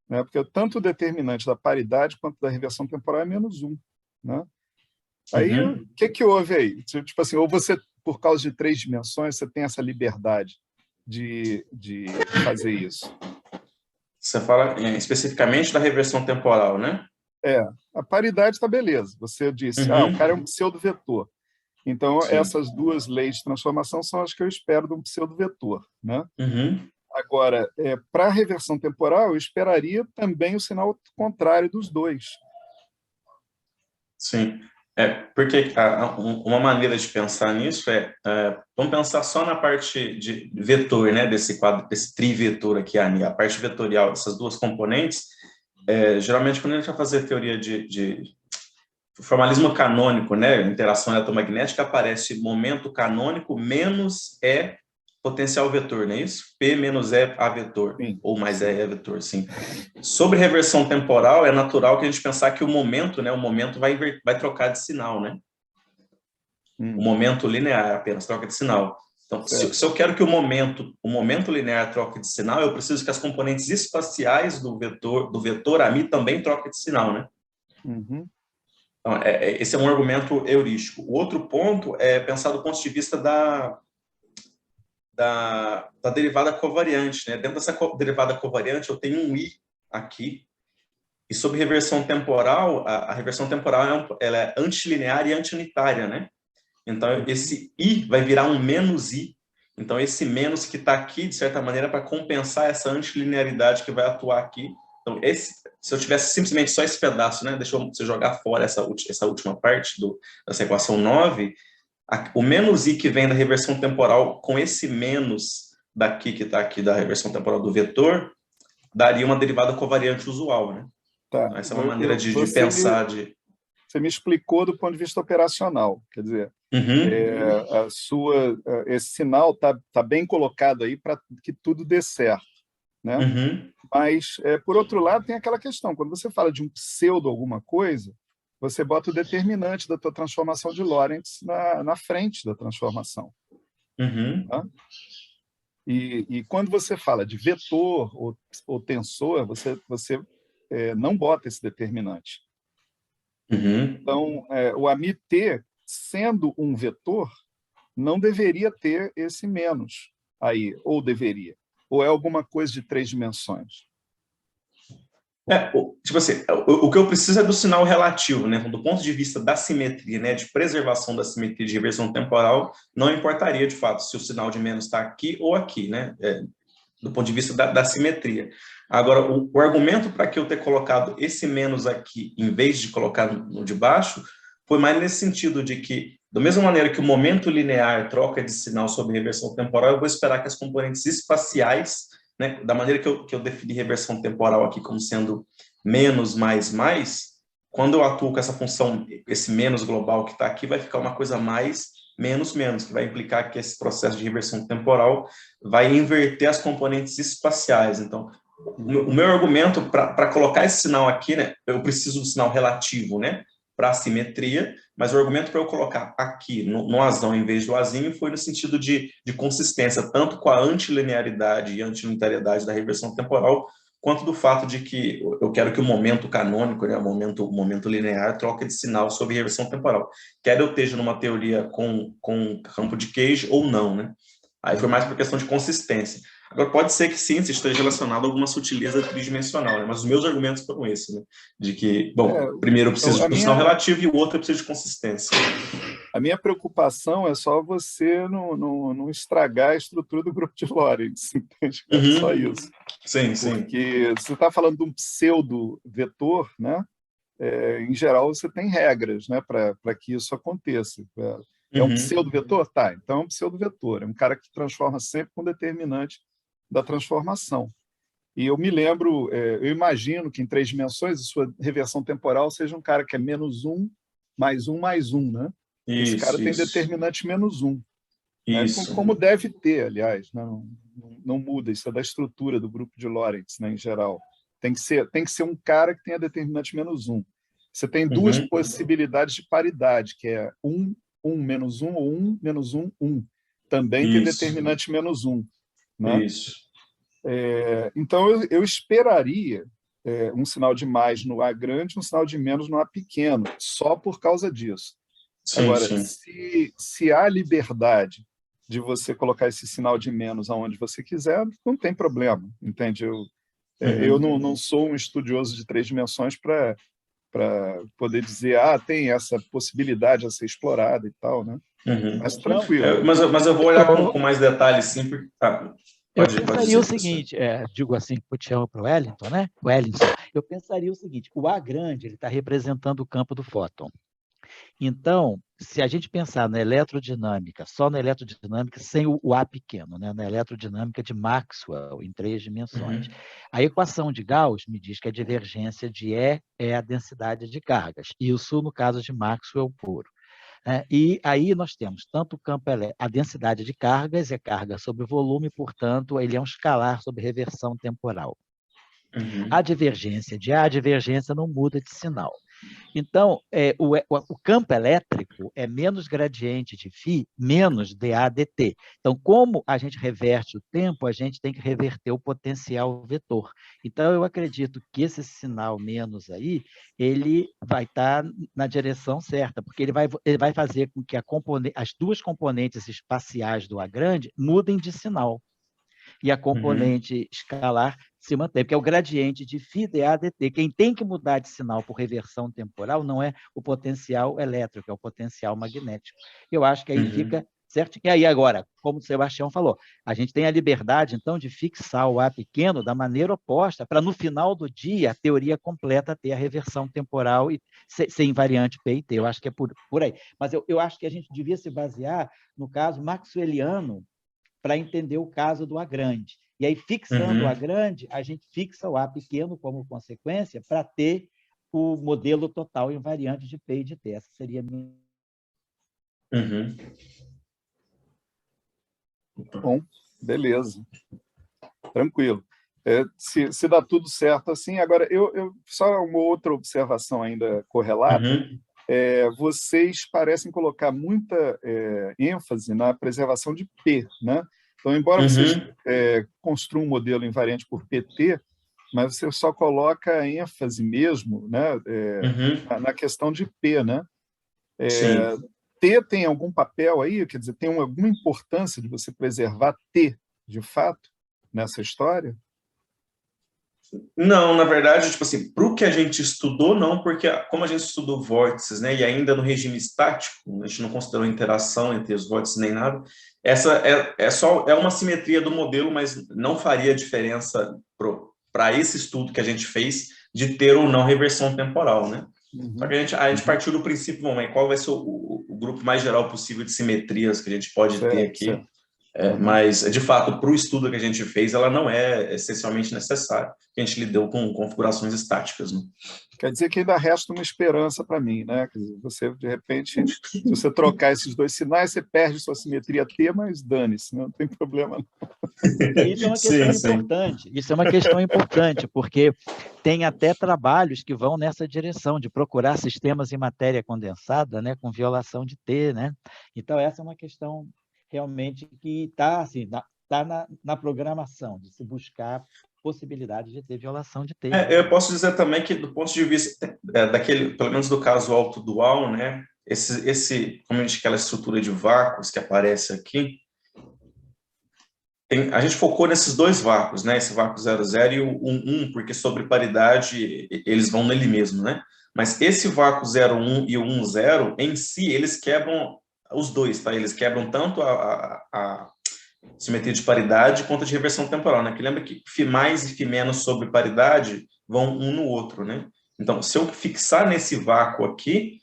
né? Porque tanto o determinante da paridade quanto da reversão temporal é -1, né? Aí, o que houve aí? Tipo assim, ou você, por causa de 3 dimensões, você tem essa liberdade de fazer isso? Você fala especificamente da reversão temporal, né? A paridade está beleza. Você disse, o cara é um pseudo-vetor. Então, Sim. essas duas leis de transformação são as que eu espero de um pseudo-vetor, né? Agora, para a reversão temporal, eu esperaria também o sinal contrário dos dois. Sim. Porque uma maneira de pensar nisso vamos pensar só na parte de vetor, né, desse quadro, desse trivetor aqui, a parte vetorial dessas duas componentes. Geralmente, quando a gente vai fazer teoria de formalismo canônico, né, interação eletromagnética, aparece momento canônico menos potencial vetor, não é isso? P menos E a vetor, Sim. ou mais E vetor, sim. Sobre reversão temporal, é natural que a gente pensar que o momento vai trocar de sinal, né? O momento linear apenas troca de sinal. Então, se eu quero que o momento linear troque de sinal, eu preciso que as componentes espaciais do vetor AMI também troquem de sinal, né? Então, esse é um argumento heurístico. O outro ponto é pensar do ponto de vista da derivada covariante, né? Dentro dessa derivada covariante, eu tenho um I aqui, e sobre reversão temporal, a reversão temporal ela é antilinear e antiunitária, né? Então, esse I vai virar um menos I. Então, esse menos que está aqui, de certa maneira, para compensar essa antilinearidade que vai atuar aqui. Então, se eu tivesse simplesmente só esse pedaço, né? Deixa eu jogar fora essa última parte dessa equação 9, o menos I que vem da reversão temporal com esse menos daqui que está aqui da reversão temporal do vetor, daria uma derivada covariante usual, né? Tá. Então, essa é uma maneira de pensar. Você me explicou do ponto de vista operacional, quer dizer, esse sinal tá bem colocado aí para que tudo dê certo, né? Mas, por outro lado, tem aquela questão, quando você fala de um pseudo alguma coisa, você bota o determinante da tua transformação de Lorentz na frente da transformação. Tá? E quando você fala de vetor ou tensor, você não bota esse determinante. Então, o AMI T, sendo um vetor, não deveria ter esse menos aí, ou deveria. Ou é alguma coisa de 3 dimensões? Tipo assim, o que eu preciso é do sinal relativo, né? Do ponto de vista da simetria, né? De preservação da simetria de reversão temporal, não importaria, de fato, se o sinal de menos está aqui ou aqui, né? Do ponto de vista da simetria. Agora, o argumento para que eu ter colocado esse menos aqui, em vez de colocar no de baixo, foi mais nesse sentido de que, da mesma maneira que o momento linear troca de sinal sobre reversão temporal, eu vou esperar que as componentes espaciais, né, da maneira que eu defini reversão temporal aqui como sendo menos mais, quando eu atuo com essa função, esse menos global que está aqui, vai ficar uma coisa mais, menos, que vai implicar que esse processo de reversão temporal vai inverter as componentes espaciais. Então, o meu argumento para colocar esse sinal aqui, né, eu preciso do sinal relativo, né, para a simetria, mas o argumento para eu colocar aqui no azão em vez do azinho foi no sentido de consistência, tanto com a antilinearidade e antilunitariedade da reversão temporal, quanto do fato de que eu quero que o momento canônico, né, o momento linear, troque de sinal sobre reversão temporal. Quer eu esteja numa teoria com campo de Cage ou não, né? Aí foi mais por questão de consistência. Agora, pode ser que sim, esteja relacionado a alguma sutileza tridimensional, né? Mas os meus argumentos foram esses, né? De que, bom, primeiro eu preciso de um sinal relativo e o outro eu preciso de consistência. A minha preocupação é só você não estragar a estrutura do grupo de Lorentz, entende? É só isso. Sim. Porque você está falando de um pseudo-vetor, né? Em geral, você tem regras, né, para que isso aconteça. É um pseudo-vetor? Tá, então é um pseudo-vetor. É um cara que transforma sempre com determinante da transformação. E eu me lembro, eu imagino que em 3 dimensões a sua reversão temporal seja um cara que é menos 1, mais 1, mais 1, né? Esse cara tem determinante menos 1. Né? Como deve ter, aliás, né? Não muda, isso é da estrutura do grupo de Lorentz, né, em geral. Tem que ser um cara que tenha determinante menos 1. Você tem 2 possibilidades de paridade, que é 1, 1 menos 1 ou 1 menos 1, 1. Também tem determinante menos 1. Né? Isso. Então, eu esperaria um sinal de mais no A grande, um sinal de menos no A pequeno, só por causa disso. Agora, se há liberdade de você colocar esse sinal de menos aonde você quiser, não tem problema, entende? Eu não sou um estudioso de 3 dimensões para poder dizer, tem essa possibilidade a ser explorada e tal, né? Mas tranquilo. Mas eu vou olhar com mais detalhes, sim. Eu pensaria o seguinte, digo assim, puxando para o Wellington, né? Wellington, eu pensaria o seguinte, o A grande ele está representando o campo do fóton. Então, se a gente pensar na eletrodinâmica, só na eletrodinâmica, sem o A pequeno, né? Na eletrodinâmica de Maxwell, em 3 dimensões, a equação de Gauss me diz que a divergência de E é a densidade de cargas. Isso no caso de Maxwell puro. E aí nós temos tanto o campo a densidade de cargas é carga sobre volume, portanto, ele é um escalar sobre reversão temporal. A divergência de A, a divergência não muda de sinal. Então, o campo elétrico é menos gradiente de φ, menos dA dt. Então, como a gente reverte o tempo, a gente tem que reverter o potencial vetor. Então, eu acredito que esse sinal menos aí, ele vai estar na direção certa, porque ele vai fazer com que as 2 componentes espaciais do A grande mudem de sinal. E a componente escalar se mantém, porque é o gradiente de φ dA dt. Quem tem que mudar de sinal por reversão temporal não é o potencial elétrico, é o potencial magnético. Eu acho que aí fica certo. E aí agora, como o Sebastião falou, a gente tem a liberdade, então, de fixar o A pequeno da maneira oposta, para no final do dia a teoria completa ter a reversão temporal e ser invariante P e T. Eu acho que é por aí. Mas eu acho que a gente devia se basear no caso maxwelliano, para entender o caso do A grande. E aí, fixando o A grande, a gente fixa o A pequeno como consequência para ter o modelo total invariante de P e de T. Essa seria a minha... Bom, beleza. Tranquilo. Se dá tudo certo assim, agora, só uma outra observação ainda correlata, vocês parecem colocar muita ênfase na preservação de P, né? Então, embora vocês construam um modelo invariante por PT, mas você só coloca ênfase mesmo, né, na questão de P, né? T tem algum papel aí? Quer dizer, tem alguma importância de você preservar T, de fato, nessa história? Não, na verdade, tipo assim, para o que a gente estudou, não, porque como a gente estudou vórtices, né, e ainda no regime estático, a gente não considerou interação entre os vórtices nem nada, essa é uma simetria do modelo, mas não faria diferença para esse estudo que a gente fez de ter ou não reversão temporal, né? Só que a gente partiu do princípio, bom, qual vai ser o grupo mais geral possível de simetrias que a gente pode ter aqui. Mas, de fato, para o estudo que a gente fez, ela não é essencialmente necessária. A gente lidou com configurações estáticas. Né? Quer dizer que ainda resta uma esperança para mim, né? Quer dizer, você, de repente, se você trocar esses dois sinais, você perde sua simetria T, mas dane-se, não tem problema não. Isso é uma questão importante. Isso é uma questão importante, porque tem até trabalhos que vão nessa direção, de procurar sistemas em matéria condensada, né, com violação de T, né? Então, essa é uma questão realmente que está assim, na programação, de se buscar possibilidade de ter violação de T. Eu posso dizer também que, do ponto de vista daquele, pelo menos do caso autodual, né, como a gente aquela estrutura de vácuos que aparece aqui, a gente focou nesses dois vácuos, né, esse vácuo 00 e o 1, porque sobre paridade eles vão nele mesmo, né? Mas esse vácuo 01 e o 10 em si, eles quebram os dois, tá? Eles quebram tanto a simetria de paridade quanto a de reversão temporal, né? Que lembra que φ mais e φ menos sobre paridade vão um no outro, né? Então, se eu fixar nesse vácuo aqui,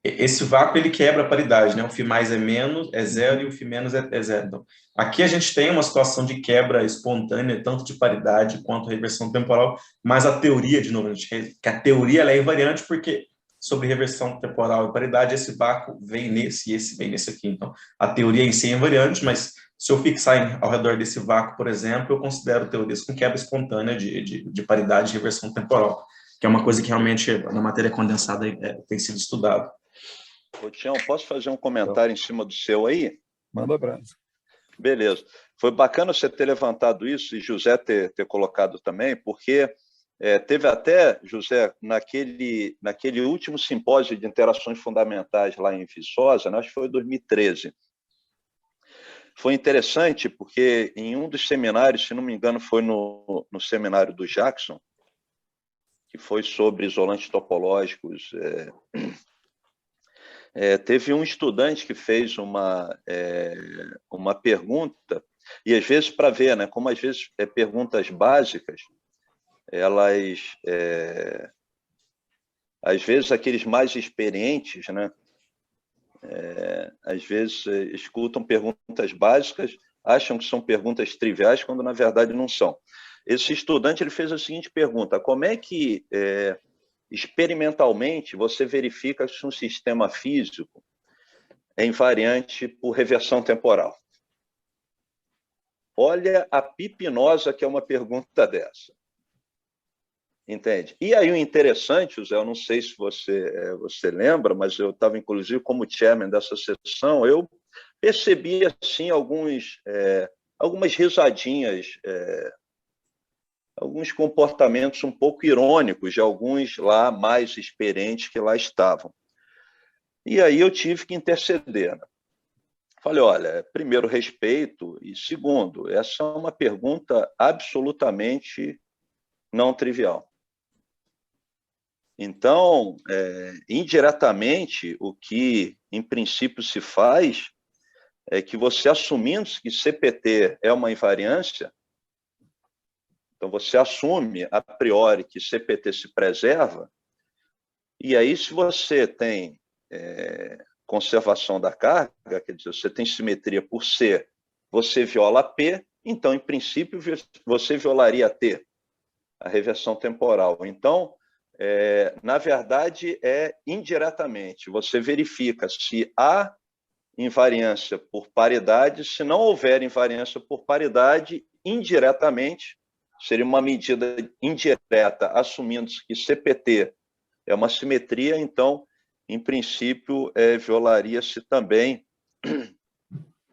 esse vácuo ele quebra a paridade, né? O φ mais é menos, é 0, e o φ menos é 0. Então, aqui a gente tem uma situação de quebra espontânea, tanto de paridade quanto reversão temporal, mas a teoria, de novo, que a teoria ela é invariante porque sobre reversão temporal e paridade, esse vácuo vem nesse e esse vem nesse aqui. Então, a teoria em si é invariante, mas se eu fixar ao redor desse vácuo, por exemplo, eu considero teorias com quebra espontânea de paridade e reversão temporal, que é uma coisa que realmente na matéria condensada tem sido estudado. Ô, Tião, posso fazer um comentário em cima do seu aí? Manda abraço. Beleza. Foi bacana você ter levantado isso e José ter colocado também, porque teve até, José, naquele último simpósio de interações fundamentais lá em Viçosa, né, acho que foi em 2013. Foi interessante porque em um dos seminários, se não me engano, foi no seminário do Jackson, que foi sobre isolantes topológicos, teve um estudante que fez uma pergunta, e às vezes, para ver, né, como às vezes perguntas básicas, elas, às vezes, aqueles mais experientes, né, às vezes escutam perguntas básicas, acham que são perguntas triviais, quando na verdade não são. Esse estudante ele fez a seguinte pergunta: como é que experimentalmente você verifica se um sistema físico é invariante por reversão temporal? Olha a pipinosa que é uma pergunta dessa. Entende? E aí o interessante, José, eu não sei se você lembra, mas eu estava, inclusive, como chairman dessa sessão, eu percebi, assim, algumas risadinhas, alguns comportamentos um pouco irônicos de alguns lá mais experientes que lá estavam. E aí eu tive que interceder. Falei, olha, primeiro, respeito, e segundo, essa é uma pergunta absolutamente não trivial. Então, indiretamente, o que, em princípio, se faz é que você, assumindo que CPT é uma invariância, então você assume, a priori, que CPT se preserva, e aí, se você tem conservação da carga, quer dizer, você tem simetria por C, você viola P, então, em princípio, você violaria T, a reversão temporal. Então, na verdade, indiretamente. Você verifica se há invariância por paridade. Se não houver invariância por paridade, indiretamente, seria uma medida indireta, assumindo que CPT é uma simetria, então, em princípio, violaria-se também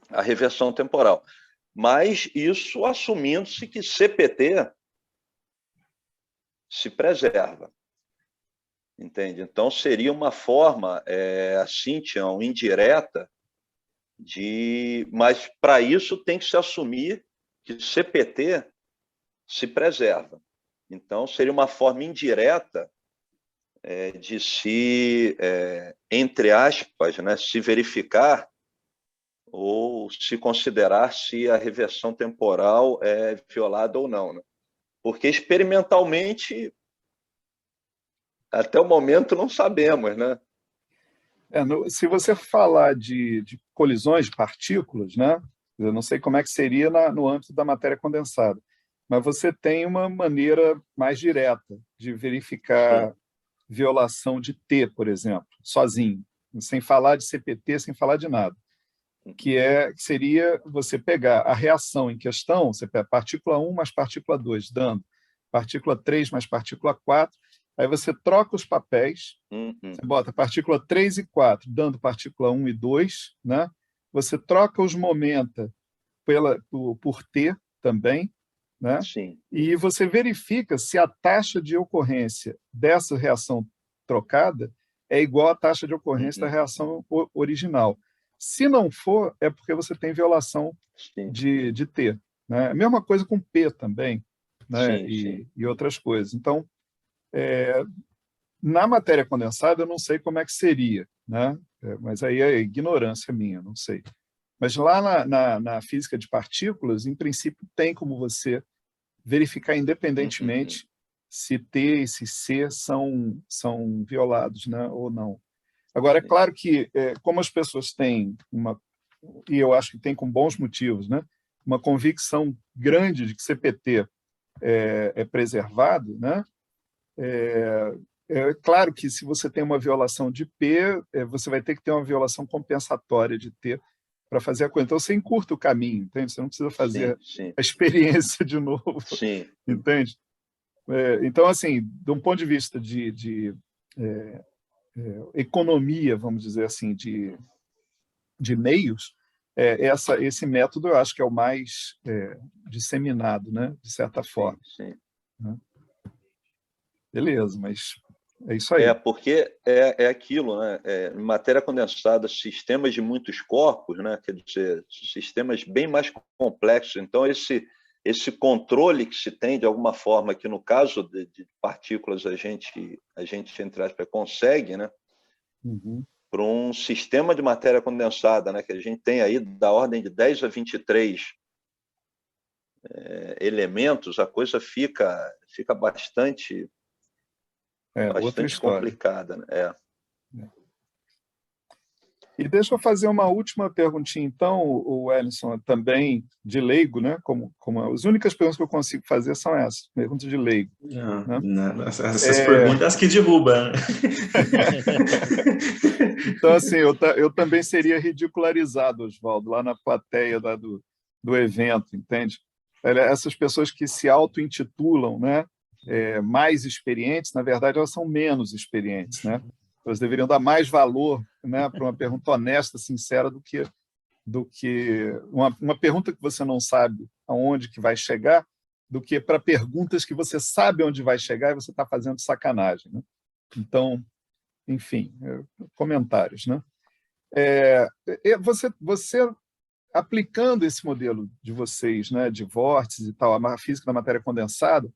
a reversão temporal. Mas isso assumindo-se que CPT se preserva. Entende? Então, seria uma forma, assim, Tião, indireta, mas para isso tem que se assumir que CPT se preserva. Então, seria uma forma indireta de se, entre aspas, né, se verificar ou se considerar se a reversão temporal é violada ou não. Né? Porque, experimentalmente, até o momento não sabemos, né? Se você falar de colisões de partículas, né? Eu não sei como é que seria no âmbito da matéria condensada, mas você tem uma maneira mais direta de verificar Sim. violação de T, por exemplo, sozinho, sem falar de CPT, sem falar de nada, que seria você pegar a reação em questão, você pega partícula 1 mais partícula 2, dando partícula 3 mais partícula 4, aí você troca os papéis, você bota partícula 3 e 4, dando partícula 1 e 2, né? Você troca os momenta por T também, né? Sim. E você verifica se a taxa de ocorrência dessa reação trocada é igual à taxa de ocorrência da reação original. Se não for, é porque você tem violação de T. Né? A mesma coisa com P também, né? Sim. E outras coisas. Então, na matéria condensada, eu não sei como é que seria, né? Mas aí é ignorância minha, não sei. Mas lá na física de partículas, em princípio, tem como você verificar independentemente se T e se C são violados, né, ou não. Agora, é claro que, como as pessoas têm e eu acho que tem com bons motivos, né, uma convicção grande de que CPT é preservado, né, é claro que se você tem uma violação de P, você vai ter que ter uma violação compensatória de T para fazer a coisa. Então, você encurta o caminho, entende? Você não precisa fazer a experiência de novo, entende? Então, assim, de um ponto de vista de economia, vamos dizer assim, de meios, esse método eu acho que é o mais disseminado, né? De certa forma. Sim. Né? Beleza, mas é isso aí. Porque é aquilo, né? Matéria condensada, sistemas de muitos corpos, né? Quer dizer, sistemas bem mais complexos. Então, esse controle que se tem, de alguma forma, que no caso de partículas a gente entre aspas, consegue, né? Para um sistema de matéria condensada, né? Que a gente tem aí da ordem de 10 a 23 elementos, a coisa fica bastante complicada, né? E deixa eu fazer uma última perguntinha, então, o Wellington, também de leigo, né? Como as únicas perguntas que eu consigo fazer são essas, perguntas de leigo. Essas perguntas que derrubam. Né? Então, assim, eu também seria ridicularizado, Oswaldo, lá na plateia do evento, entende? Essas pessoas que se auto-intitulam, né? Mais experientes, na verdade, elas são menos experientes, né? Elas deveriam dar mais valor, né, para uma pergunta honesta, sincera, do que uma pergunta que você não sabe aonde que vai chegar, do que para perguntas que você sabe onde vai chegar e você está fazendo sacanagem. Né? Então, enfim, comentários. Né? Você aplicando esse modelo de vocês, né, de vórtices e tal, a física da matéria condensada,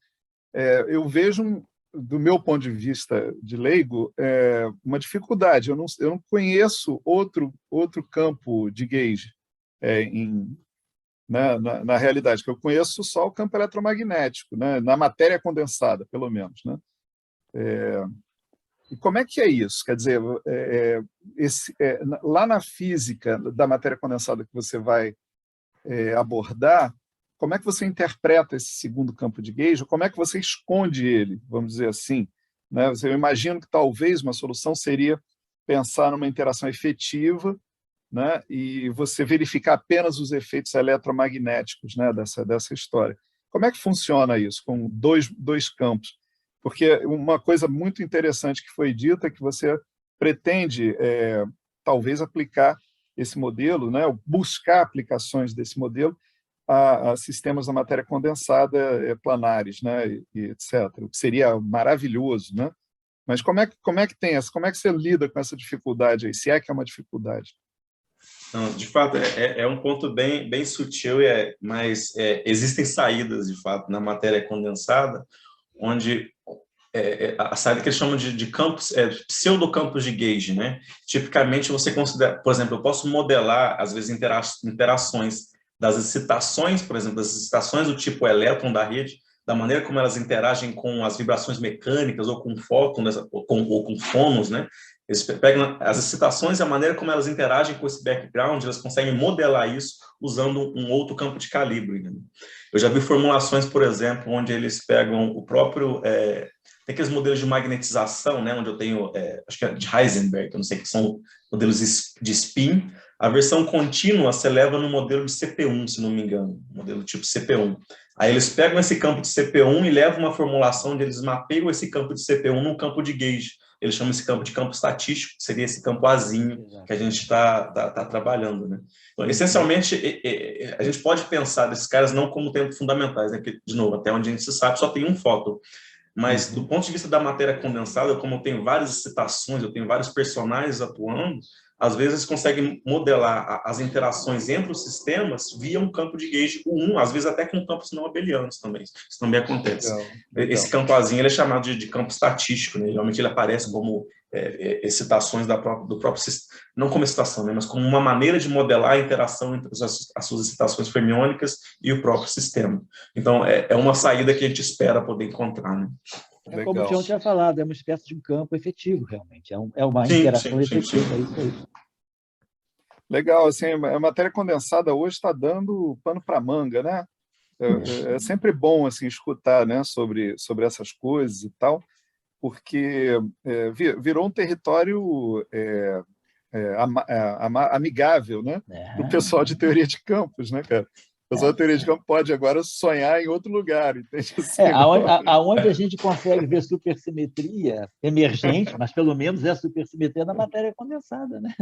eu vejo, do meu ponto de vista de leigo, uma dificuldade. Eu não conheço outro campo de gauge na realidade, que eu conheço só o campo eletromagnético, né, na matéria condensada, pelo menos. Né? E como é que é isso? Quer dizer, lá na física da matéria condensada que você vai abordar, como é que você interpreta esse segundo campo de gauge? Como é que você esconde ele, vamos dizer assim? Né? Eu imagino que talvez uma solução seria pensar numa interação efetiva, né? E você verificar apenas os efeitos eletromagnéticos, né? dessa história. Como é que funciona isso, com dois campos? Porque uma coisa muito interessante que foi dita é que você pretende, talvez, aplicar esse modelo, né? Buscar aplicações desse modelo a sistemas da matéria condensada planares, né, e etc. O que seria maravilhoso, né? Mas como é que tem essa? Como é que você lida com essa dificuldade aí? Se é que é uma dificuldade? Não, de fato, é um ponto bem sutil, mas existem saídas, de fato, na matéria condensada, onde a saída que eles chamam de campos, pseudocampos de gauge, né? Tipicamente, você considera, por exemplo, eu posso modelar, às vezes, interações das excitações, por exemplo, das excitações do tipo elétron da rede, da maneira como elas interagem com as vibrações mecânicas ou com fótons, ou com fônons, né? Eles pegam as excitações e a maneira como elas interagem com esse background, elas conseguem modelar isso usando um outro campo de calibre, né? Eu já vi formulações, por exemplo, onde eles pegam o próprio... tem aqueles modelos de magnetização, né? Onde eu tenho, acho que é de Heisenberg, eu não sei, que são modelos de spin. A versão contínua se leva no modelo de CP1, se não me engano, modelo tipo CP1. Aí eles pegam esse campo de CP1 e levam uma formulação onde eles mapeiam esse campo de CP1 num campo de gauge. Eles chamam esse campo de campo estatístico, que seria esse campo azinho que a gente está trabalhando, né? Então, essencialmente, a gente pode pensar desses caras não como tempos fundamentais, né? Porque, de novo, até onde a gente se sabe, só tem um fóton. Mas, do ponto de vista da matéria condensada, como eu tenho várias excitações, eu tenho vários personagens atuando, às vezes conseguem modelar as interações entre os sistemas via um campo de gauge U1, às vezes até com campos não abelianos também. Isso também acontece. Legal. Esse campo azinho ele é chamado de campo estatístico, né? Geralmente ele aparece como excitações do próprio sistema, não como excitação, né? Mas como uma maneira de modelar a interação entre as suas excitações fermiônicas e o próprio sistema. Então, é uma saída que a gente espera poder encontrar, né? É como o Tião tinha falado, é uma espécie de um campo efetivo, realmente. É uma interação efetiva, é isso aí. Legal, assim, a matéria condensada hoje está dando pano para manga, né? É sempre bom assim, escutar, né, sobre essas coisas e tal, porque virou um território amigável, né? Do pessoal de teoria de campos, né, cara? O pessoal da teoria de campo pode agora sonhar em outro lugar, entende? Assim, aonde a gente consegue ver supersimetria emergente, mas pelo menos é a supersimetria da matéria condensada, né?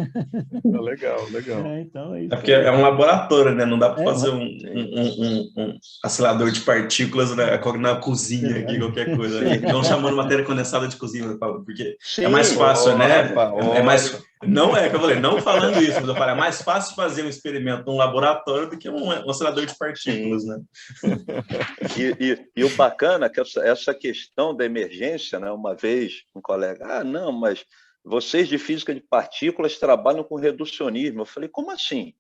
Legal, legal. Então é isso. Porque é um laboratório, né? Não dá para fazer um acelerador de partículas na cozinha aqui, qualquer coisa. Estão chamando matéria condensada de cozinha, porque é mais fácil, né? É mais... Não é que eu falei, não falando isso, mas eu falei, é mais fácil fazer um experimento num laboratório do que um acelerador de partículas, né? E o bacana é que essa questão da emergência, né? Uma vez um colega, não, mas vocês de física de partículas trabalham com reducionismo. Eu falei, como assim?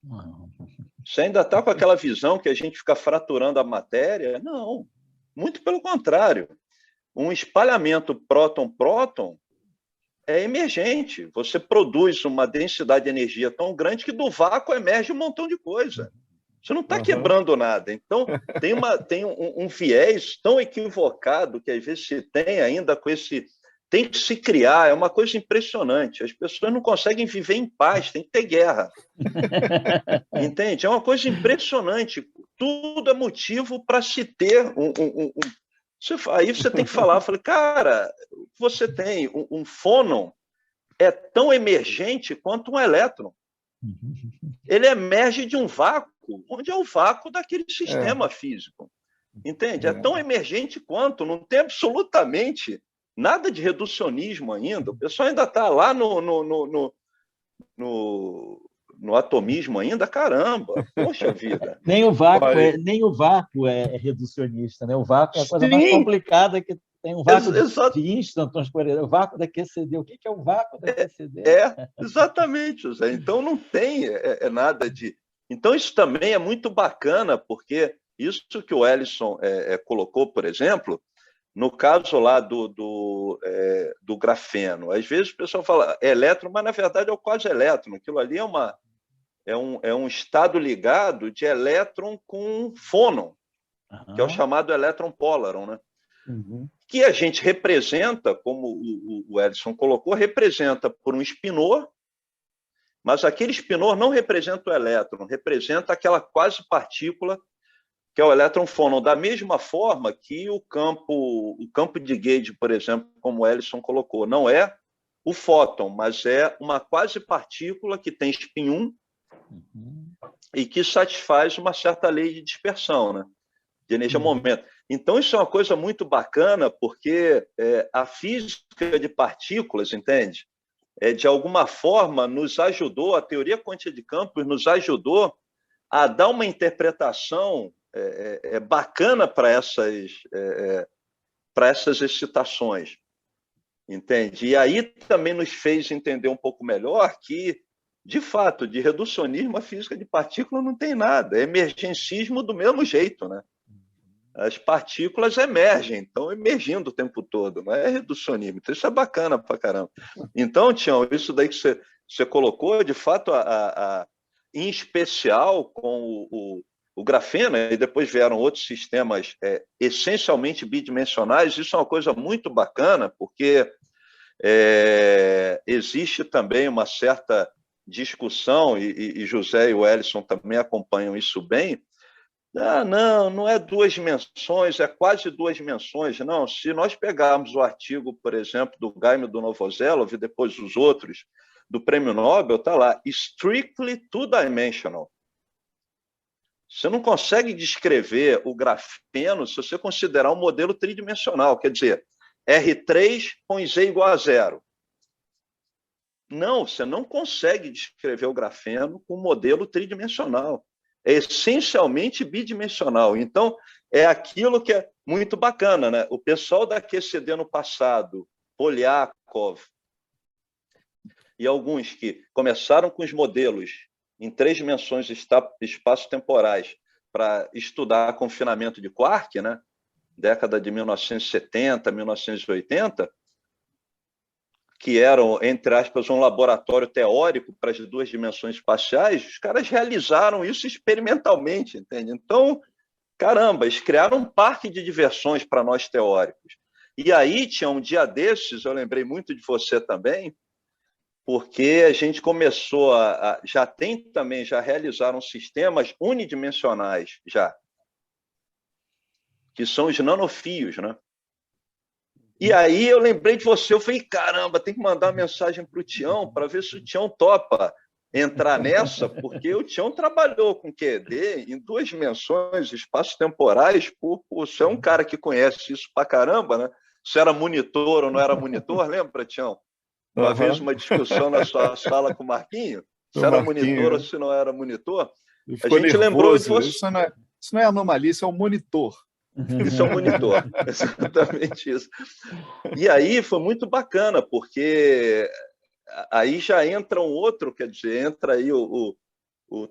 Você ainda está com aquela visão que a gente fica fraturando a matéria? Não, muito pelo contrário. Um espalhamento próton-próton é emergente. Você produz uma densidade de energia tão grande que do vácuo emerge um montão de coisa. Você não está quebrando nada. Então, tem um viés tão equivocado que às vezes se tem ainda com esse... Tem que se criar, é uma coisa impressionante. As pessoas não conseguem viver em paz, tem que ter guerra. Entende? É uma coisa impressionante. Tudo é motivo para se ter Aí você tem que falar, eu falei, cara, você tem um fônon é tão emergente quanto um elétron. Ele emerge de um vácuo, onde é o vácuo daquele sistema físico. Entende? É tão emergente quanto, não tem absolutamente nada de reducionismo ainda. O pessoal ainda está lá no atomismo ainda, caramba, poxa vida. Nem o vácuo é reducionista, né? O vácuo é a coisa mais complicada que tem. Um vácuo de instantons, por exemplo, o vácuo da QCD. O que é o vácuo da QCD? Exatamente, José. Então não tem nada de... Então isso também é muito bacana, porque isso que o Ellison colocou, por exemplo, no caso lá do grafeno, às vezes o pessoal fala elétron, mas na verdade é o quasi-elétron. Aquilo ali é um estado ligado de elétron com fônon, que é o chamado elétron polaron, né? Que a gente representa, como o Ellison colocou, representa por um espinor, mas aquele espinor não representa o elétron, representa aquela quase partícula que é o elétron fônon, da mesma forma que o campo de gauge, por exemplo, como o Ellison colocou, não é o fóton, mas é uma quase partícula que tem spin 1 e que satisfaz uma certa lei de dispersão, né? De energia-momento. Então, isso é uma coisa muito bacana, porque a física de partículas, entende? De alguma forma, nos ajudou, a teoria quântica de campos nos ajudou a dar uma interpretação bacana para essas excitações, entende? E aí também nos fez entender um pouco melhor que, de fato, de reducionismo a física de partícula não tem nada, é emergencismo do mesmo jeito, né? as partículas emergem, estão emergindo o tempo todo, não é reducionismo. Então, isso é bacana pra caramba. Então, Tião, isso daí que você colocou, de fato, em especial com o grafeno, e depois vieram outros sistemas essencialmente bidimensionais, isso é uma coisa muito bacana, porque existe também uma certa discussão, e José e o Ellison também acompanham isso bem. Não é duas dimensões, é quase duas dimensões. Não, se nós pegarmos o artigo, por exemplo, do Gaime do Novoselov e depois os outros do Prêmio Nobel, está lá, strictly two-dimensional. Você não consegue descrever o grafeno se você considerar um modelo tridimensional, quer dizer, R3 põe Z igual a 0. Não, você não consegue descrever o grafeno com um modelo tridimensional. É essencialmente bidimensional. Então, é aquilo que é muito bacana, né? O pessoal da QCD no passado, Polyakov, e alguns que começaram com os modelos em 3 dimensões espaço-temporais para estudar confinamento de quark, né? Década de 1970, 1980, que eram, entre aspas, um laboratório teórico para as 2 dimensões espaciais, os caras realizaram isso experimentalmente, entende? Então, caramba, eles criaram um parque de diversões para nós teóricos. E aí, tinha um dia desses, eu lembrei muito de você também, porque a gente começou já realizaram sistemas unidimensionais, que são os nanofios, né? E aí eu lembrei de você, eu falei, caramba, tem que mandar uma mensagem para o Tião para ver se o Tião topa entrar nessa, porque o Tião trabalhou com QED em 2 dimensões, espaços temporais, você é um cara que conhece isso pra caramba, né? Se era monitor ou não era monitor, lembra, Tião? Uma vez uma discussão na sua sala com o Marquinho, se era monitor ou se não era monitor, a gente lembrou de você. Isso não é anomalia, isso é um monitor. Isso é um monitor, exatamente isso. E aí foi muito bacana, porque aí já entra um outro, quer dizer, entra aí o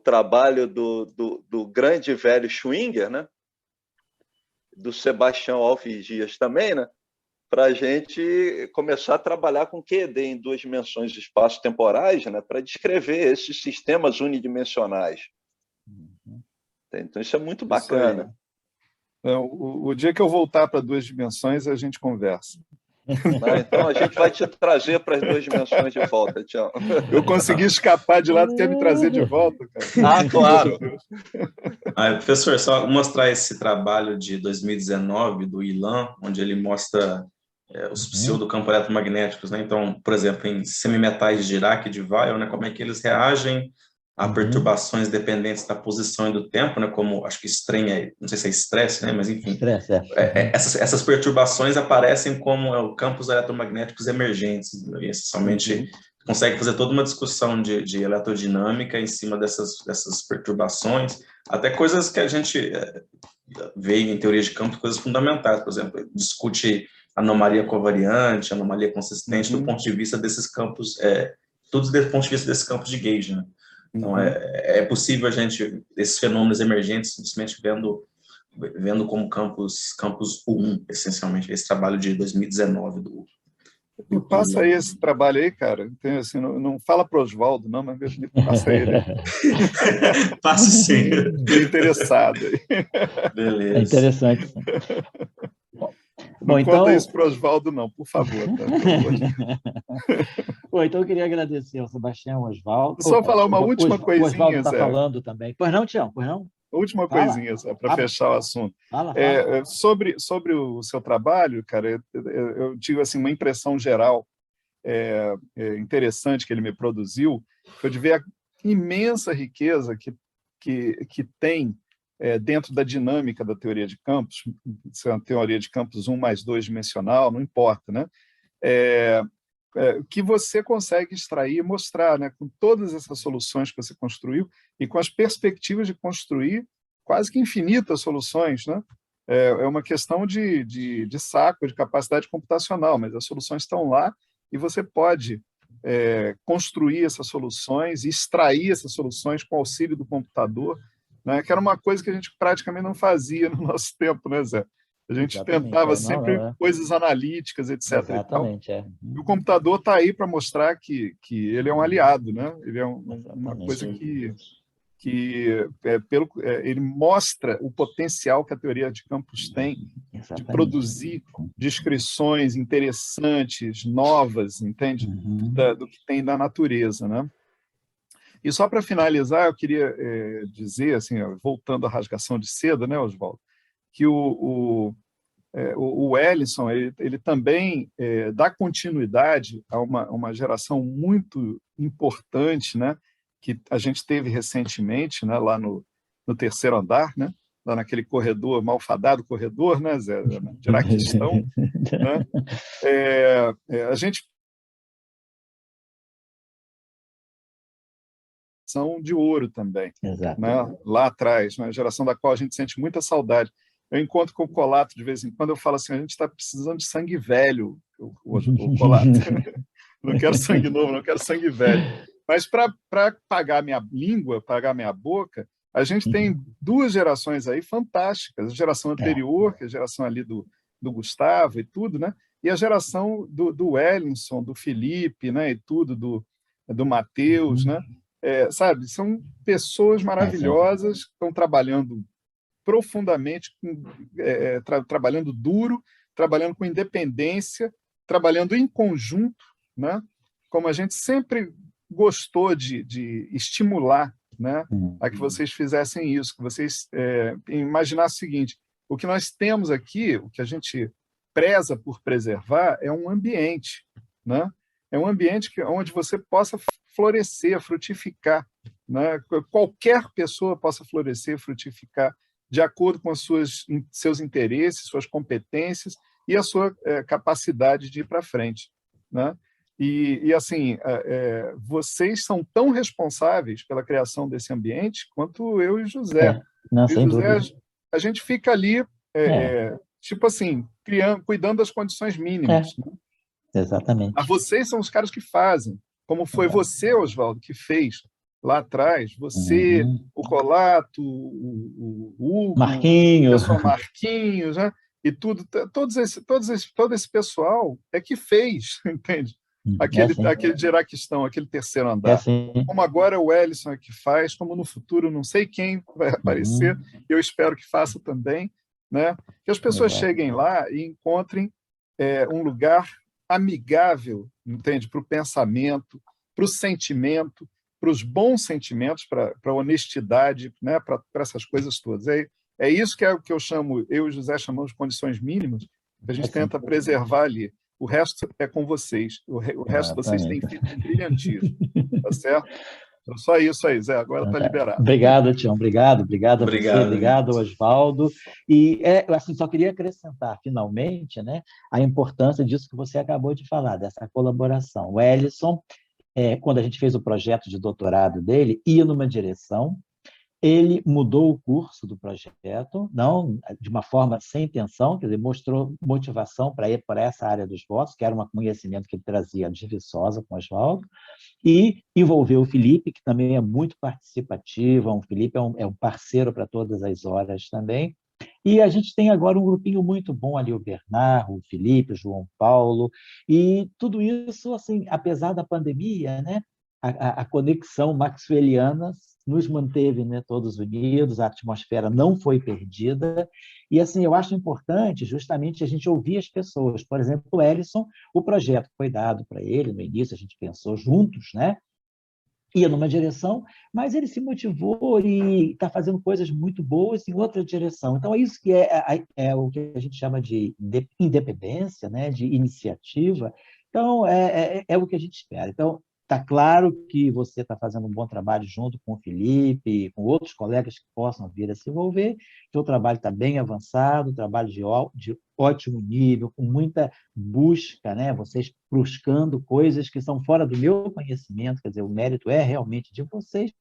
trabalho do grande velho Schwinger, né? Do Sebastião Alves Dias também, né? Para a gente começar a trabalhar com QED em 2 dimensões espaço-temporais, né? Para descrever esses sistemas unidimensionais. Então, isso é muito bacana. O dia que eu voltar para 2 dimensões, a gente conversa. Então, a gente vai te trazer para as 2 dimensões de volta, Tião. Eu consegui escapar de lá, tu quer me trazer de volta, cara? Claro. Professor, só mostrar esse trabalho de 2019 do Ilan, onde ele mostra os pseudocampo eletromagnéticos, né? Então, por exemplo, em semimetais de Dirac e de Weyl, né, como é que eles reagem a perturbações dependentes da posição e do tempo, né, como, acho que não sei se é estresse, né, mas enfim, essas perturbações aparecem como campos eletromagnéticos emergentes, né, e essencialmente consegue fazer toda uma discussão de eletrodinâmica em cima dessas perturbações, até coisas que a gente vê em teoria de campo, coisas fundamentais, por exemplo, discute anomalia covariante, anomalia consistente do ponto de vista desses campos, tudo do ponto de vista desses campos de gauge, né? Então, é possível a gente, esses fenômenos emergentes, simplesmente vendo como campos 1, essencialmente, esse trabalho de 2019 Me passa aí esse trabalho aí, cara. Então, assim, não fala para o Oswaldo, não, mas me passa ele. Passa sim. Estou interessado. Beleza. É interessante. Não conta isso para o Oswaldo, não, por favor. Tá? Bom, então eu queria agradecer ao Sebastião, ao Oswaldo. Só falar uma última coisinha, O Oswaldo está falando também. Pois não, Tião? Pois não? Última coisinha, para fechar o assunto. Fala. Sobre o seu trabalho, cara, eu tive assim, uma impressão geral interessante que ele me produziu, foi de ver a imensa riqueza que tem dentro da dinâmica da teoria de campos, se é uma teoria de campos 1 mais 2 dimensional, não importa, né? Que você consegue extrair e mostrar, né, com todas essas soluções que você construiu e com as perspectivas de construir quase que infinitas soluções, né? É uma questão de saco, de capacidade computacional, mas as soluções estão lá e você pode construir essas soluções e extrair essas soluções com o auxílio do computador né? Que era uma coisa que a gente praticamente não fazia no nosso tempo, né, Zé? A gente Exatamente, tentava não, sempre não, coisas analíticas, etc. e tal. exatamente, E o computador está aí para mostrar que ele é um aliado, né? Ele é uma coisa exatamente. ele mostra o potencial que a teoria de campos tem de Exatamente. produzir descrições interessantes, novas, entende? Do que tem da natureza, né? E só para finalizar, eu queria dizer, assim, ó, voltando à rasgação de seda, né, Oswaldo, que o Wellington ele também dá continuidade a uma geração muito importante, né, que a gente teve recentemente, né, lá no terceiro andar, né, lá naquele corredor, malfadado corredor, né, Zé, de Iraquistão, né, a gente são de ouro também, Exato. né, lá atrás, uma geração da qual a gente sente muita saudade. Eu encontro com o Colato de vez em quando, eu falo assim, a gente está precisando de sangue velho, o Colato. Não quero sangue novo, não quero sangue velho. Mas para pagar minha língua, pagar minha boca, a gente tem duas gerações aí fantásticas. A geração anterior, que é a geração ali do Gustavo e tudo, né? E a geração do Wellington, do Felipe, né? E tudo, do Matheus, né? Sabe, são pessoas maravilhosas que estão trabalhando profundamente, trabalhando duro, trabalhando com independência, trabalhando em conjunto, né? Como a gente sempre gostou de estimular, né? A que vocês fizessem isso, que vocês imaginassem o seguinte, o que nós temos aqui, o que a gente preza por preservar é um ambiente, né? É um ambiente onde você possa florescer, frutificar, né? Qualquer pessoa possa florescer, frutificar de acordo com seus interesses, suas competências e a sua capacidade de ir para frente, né? E assim, vocês são tão responsáveis pela criação desse ambiente quanto eu e José. Não, E sem José, dúvida. a gente fica ali, tipo assim, cuidando das condições mínimas, né? Exatamente. Mas vocês são os caras que fazem, como foi você, Oswaldo, que fez lá atrás, você, o Colato, o Hugo, Marquinho. o pessoal Marquinhos, né? E todo esse pessoal é que fez, entende? Aquele de Iraquistão, aquele terceiro andar. Como agora o Wellington é que faz, como no futuro não sei quem vai aparecer, eu espero que faça também, né? Que as pessoas cheguem lá e encontrem um lugar amigável, entende? Para o pensamento, para o sentimento, para os bons sentimentos, para a honestidade, né? Para essas coisas todas. É isso que é o que eu e o José chamamos de condições mínimas, que a gente tenta preservar ali. O resto é com vocês. O resto vocês têm feito um brilhantismo. Tá certo? Então, só isso aí, Zé. Agora está liberado. Obrigado, Tião. Obrigado a você. Obrigado, Oswaldo. E assim, só queria acrescentar, finalmente, né, a importância disso que você acabou de falar, dessa colaboração. O Wellington, quando a gente fez o projeto de doutorado dele, ia numa direção, ele mudou o curso do projeto, não de uma forma sem intenção, quer dizer, mostrou motivação para ir para essa área dos votos, que era um conhecimento que ele trazia de Viçosa com Oswaldo, e envolveu o Felipe, que também é muito participativo, o Felipe é um parceiro para todas as horas também, e a gente tem agora um grupinho muito bom ali, o Bernard, o Felipe, o João Paulo, e tudo isso, assim, apesar da pandemia, né, a conexão maxwelliana nos manteve, né, todos unidos, a atmosfera não foi perdida, e assim, eu acho importante justamente a gente ouvir as pessoas. Por exemplo, o Wellington, o projeto foi dado para ele, no início a gente pensou juntos, né? Ia numa direção, mas ele se motivou e está fazendo coisas muito boas em outra direção. Então, é isso que é o que a gente chama de independência, né? De iniciativa. Então, é o que a gente espera. Então, está claro que você está fazendo um bom trabalho junto com o Felipe, com outros colegas que possam vir a se envolver, que o trabalho está bem avançado, trabalho de ótimo nível, com muita busca, né? Vocês buscando coisas que são fora do meu conhecimento, quer dizer, o mérito é realmente de vocês,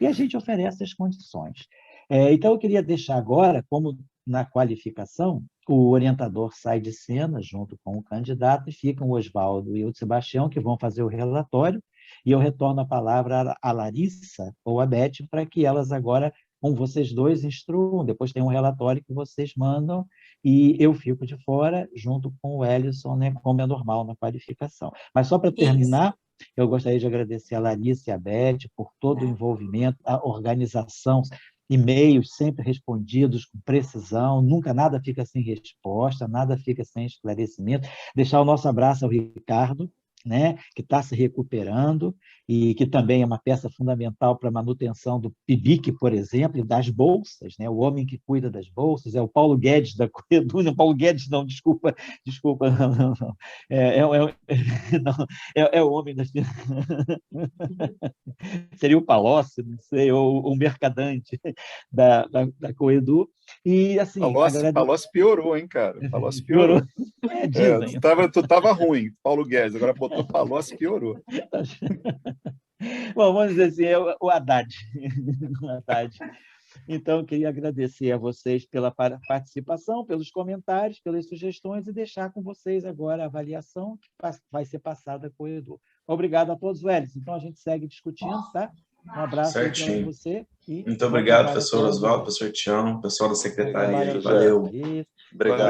e a gente oferece as condições. Então, eu queria deixar agora, como na qualificação, o orientador sai de cena junto com o candidato e ficam o Oswaldo e o Sebastião, que vão fazer o relatório, e eu retorno a palavra à Larissa ou à Beth para que elas agora com vocês dois instruam, depois tem um relatório que vocês mandam e eu fico de fora junto com o Ellison, né, como é normal na qualificação. Mas só para terminar, eu gostaria de agradecer a Larissa e a Beth por todo o envolvimento, a organização, e-mails sempre respondidos com precisão, nunca nada fica sem resposta, nada fica sem esclarecimento. Deixar o nosso abraço ao Ricardo, né, que está se recuperando e que também é uma peça fundamental para a manutenção do PIBIC, por exemplo, e das bolsas, né, o homem que cuida das bolsas, é o Paulo Guedes da Coedu, não, Paulo Guedes não, desculpa, não. É o homem das... Seria o Palocci, não sei, ou o Mercadante da Coedu, e assim... Palocci piorou, hein, cara? Palocci piorou. Dizem. Tu tava ruim, Paulo Guedes, agora botou Palocci, piorou. Bom, vamos dizer assim, é o Haddad. O Haddad. Então, queria agradecer a vocês pela participação, pelos comentários, pelas sugestões e deixar com vocês agora a avaliação que vai ser passada com o Edu. Obrigado a todos, Wellington. Então, a gente segue discutindo, tá? Um abraço para você. Muito obrigado, professor Oswaldo, professor Tião, pessoal da secretaria. Valeu. Obrigado.